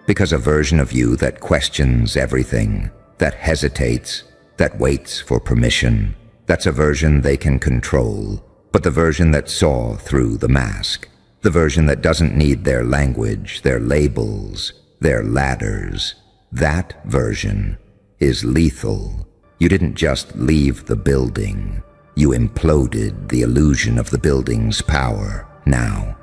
Because a version of you that questions everything, that hesitates, that waits for permission, that's a version they can control, but the version that saw through the mask, the version that doesn't need their language, their labels, their ladders, that version is lethal. You didn't just leave the building, you imploded the illusion of the building's power. Now,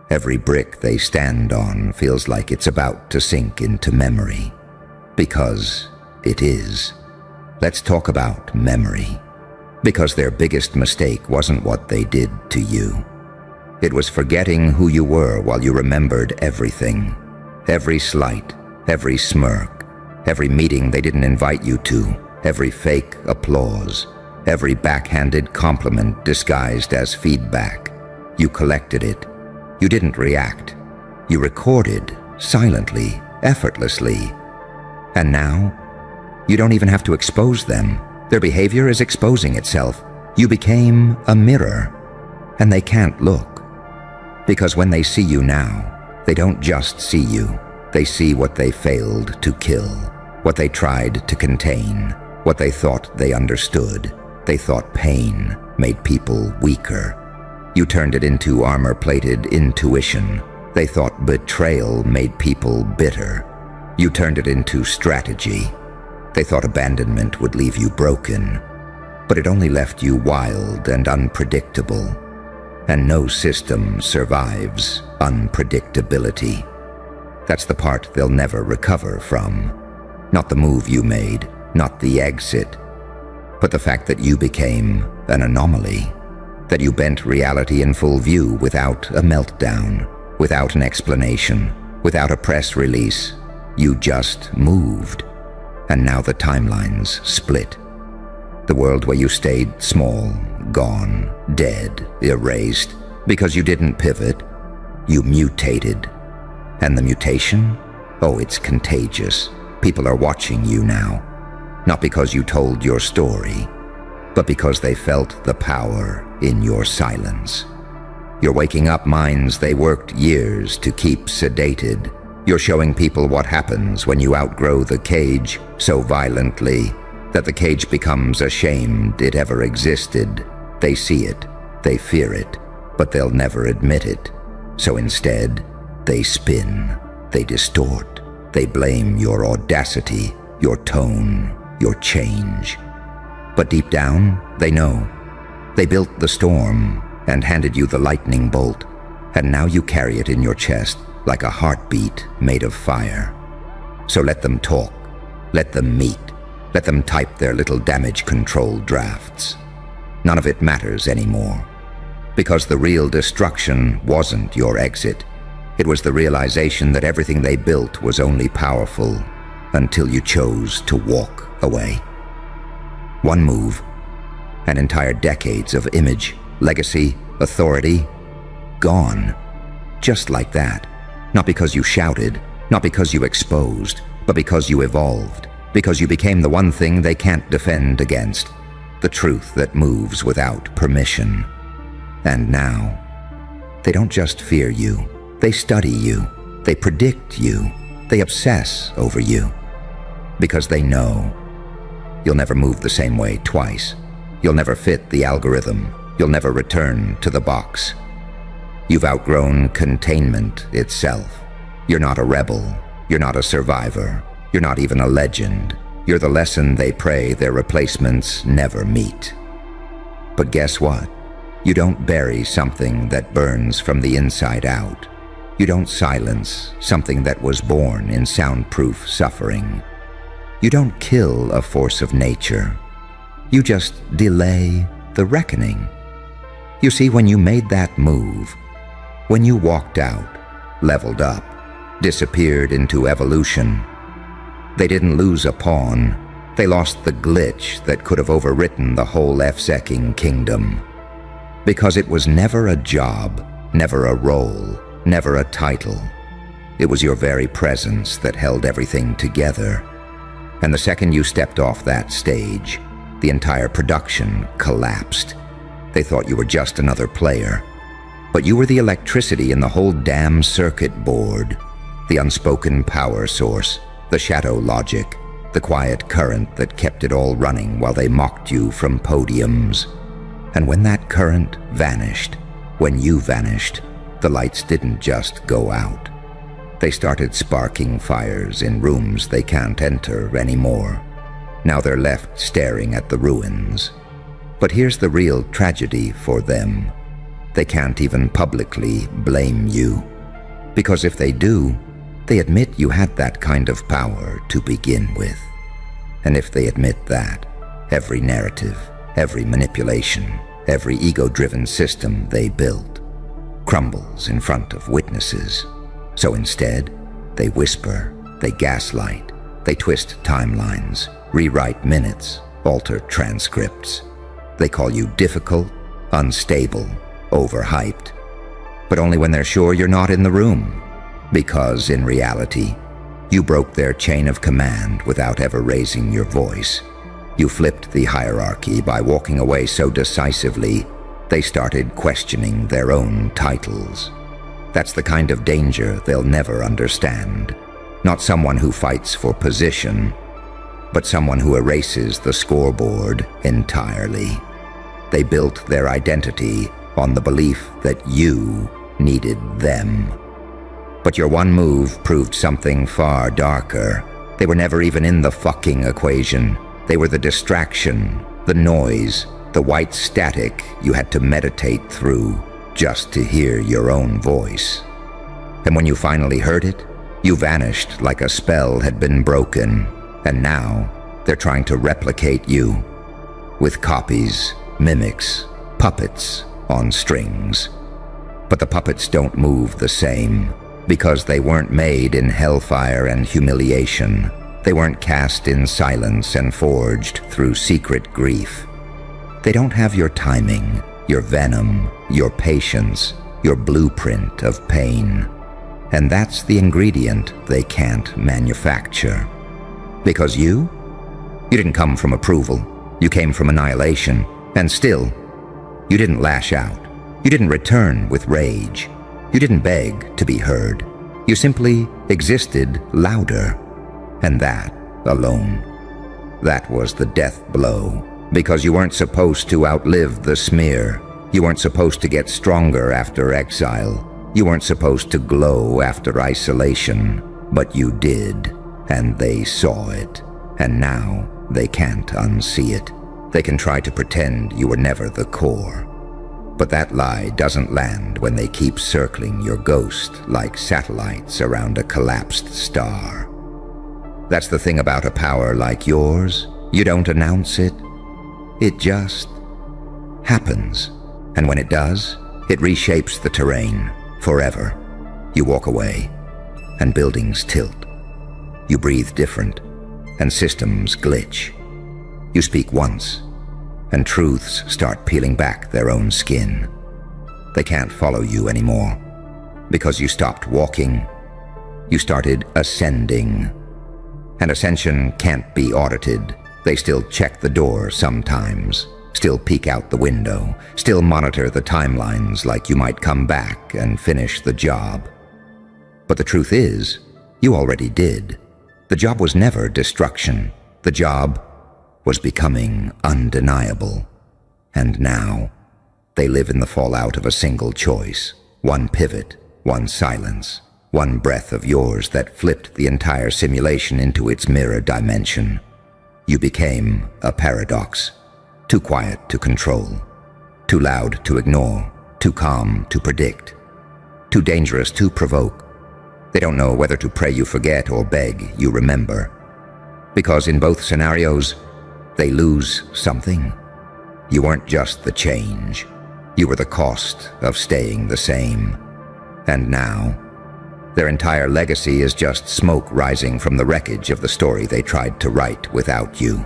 every brick they stand on feels like it's about to sink into memory. Because it is. Let's talk about memory. Because their biggest mistake wasn't what they did to you. It was forgetting who you were while you remembered everything. Every slight, every smirk, every meeting they didn't invite you to, every fake applause, every backhanded compliment disguised as feedback. You collected it. You didn't react. You recorded, silently, effortlessly. And now, you don't even have to expose them. Their behavior is exposing itself. You became a mirror, and they can't look. Because when they see you now, they don't just see you. They see what they failed to kill, what they tried to contain, what they thought they understood. They thought pain made people weaker. You turned it into armor-plated intuition. They thought betrayal made people bitter. You turned it into strategy. They thought abandonment would leave you broken. But it only left you wild and unpredictable. And no system survives unpredictability. That's the part they'll never recover from. Not the move you made, not the exit, but the fact that you became an anomaly. That you bent reality in full view without a meltdown, without an explanation, without a press release. You just moved. And now the timelines split. The world where you stayed small, gone, dead, erased, because you didn't pivot, you mutated. And the mutation? Oh, it's contagious. People are watching you now. Not because you told your story, but because they felt the power in your silence. You're waking up minds they worked years to keep sedated. You're showing people what happens when you outgrow the cage so violently that the cage becomes ashamed it ever existed. They see it, they fear it, but they'll never admit it. So instead, they spin, they distort, they blame your audacity, your tone, your change. But deep down, they know. They built the storm and handed you the lightning bolt, and now you carry it in your chest like a heartbeat made of fire. So let them talk, let them meet, let them type their little damage control drafts. None of it matters anymore, because the real destruction wasn't your exit. It was the realization that everything they built was only powerful until you chose to walk away. One move, and entire decades of image, legacy, authority, gone. Just like that. Not because you shouted, not because you exposed, but because you evolved, because you became the one thing they can't defend against, the truth that moves without permission. And now, they don't just fear you, they study you, they predict you, they obsess over you, because they know you'll never move the same way twice. You'll never fit the algorithm. You'll never return to the box. You've outgrown containment itself. You're not a rebel. You're not a survivor. You're not even a legend. You're the lesson they pray their replacements never meet. But guess what? You don't bury something that burns from the inside out. You don't silence something that was born in soundproof suffering. You don't kill a force of nature. You just delay the reckoning. You see, when you made that move, when you walked out, leveled up, disappeared into evolution, they didn't lose a pawn. They lost the glitch that could have overwritten the whole F-secking kingdom. Because it was never a job, never a role, never a title. It was your very presence that held everything together. And the second you stepped off that stage, the entire production collapsed. They thought you were just another player. But you were the electricity in the whole damn circuit board, the unspoken power source, the shadow logic, the quiet current that kept it all running while they mocked you from podiums. And when that current vanished, when you vanished, the lights didn't just go out. They started sparking fires in rooms they can't enter anymore. Now they're left staring at the ruins. But here's the real tragedy for them. They can't even publicly blame you. Because if they do, they admit you had that kind of power to begin with. And if they admit that, every narrative, every manipulation, every ego-driven system they built crumbles in front of witnesses. So instead, they whisper, they gaslight, they twist timelines, rewrite minutes, alter transcripts. They call you difficult, unstable, overhyped. But only when they're sure you're not in the room. Because in reality, you broke their chain of command without ever raising your voice. You flipped the hierarchy by walking away so decisively, they started questioning their own titles. That's the kind of danger they'll never understand. Not someone who fights for position, but someone who erases the scoreboard entirely. They built their identity on the belief that you needed them. But your one move proved something far darker. They were never even in the fucking equation. They were the distraction, the noise, the white static you had to meditate through just to hear your own voice. And when you finally heard it, you vanished like a spell had been broken. And now they're trying to replicate you with copies, mimics, puppets on strings. But the puppets don't move the same because they weren't made in hellfire and humiliation. They weren't cast in silence and forged through secret grief. They don't have your timing, your venom, your patience, your blueprint of pain. And that's the ingredient they can't manufacture. Because you didn't come from approval. You came from annihilation. And still, you didn't lash out. You didn't return with rage. You didn't beg to be heard. You simply existed louder. And that alone. That was the death blow. Because you weren't supposed to outlive the smear. You weren't supposed to get stronger after exile. You weren't supposed to glow after isolation. But you did, and they saw it. And now they can't unsee it. They can try to pretend you were never the core. But that lie doesn't land when they keep circling your ghost like satellites around a collapsed star. That's the thing about a power like yours. You don't announce it. It just happens. And when it does, it reshapes the terrain forever. You walk away, and buildings tilt. You breathe different, and systems glitch. You speak once, and truths start peeling back their own skin. They can't follow you anymore, because you stopped walking. You started ascending. And ascension can't be audited. They still check the door sometimes, still peek out the window, still monitor the timelines like you might come back and finish the job. But the truth is, you already did. The job was never destruction. The job was becoming undeniable. And now, they live in the fallout of a single choice, one pivot, one silence, one breath of yours that flipped the entire simulation into its mirror dimension. You became a paradox, too quiet to control, too loud to ignore, too calm to predict, too dangerous to provoke. They don't know whether to pray you forget or beg you remember. Because in both scenarios, they lose something. You weren't just the change. You were the cost of staying the same. And now, their entire legacy is just smoke rising from the wreckage of the story they tried to write without you.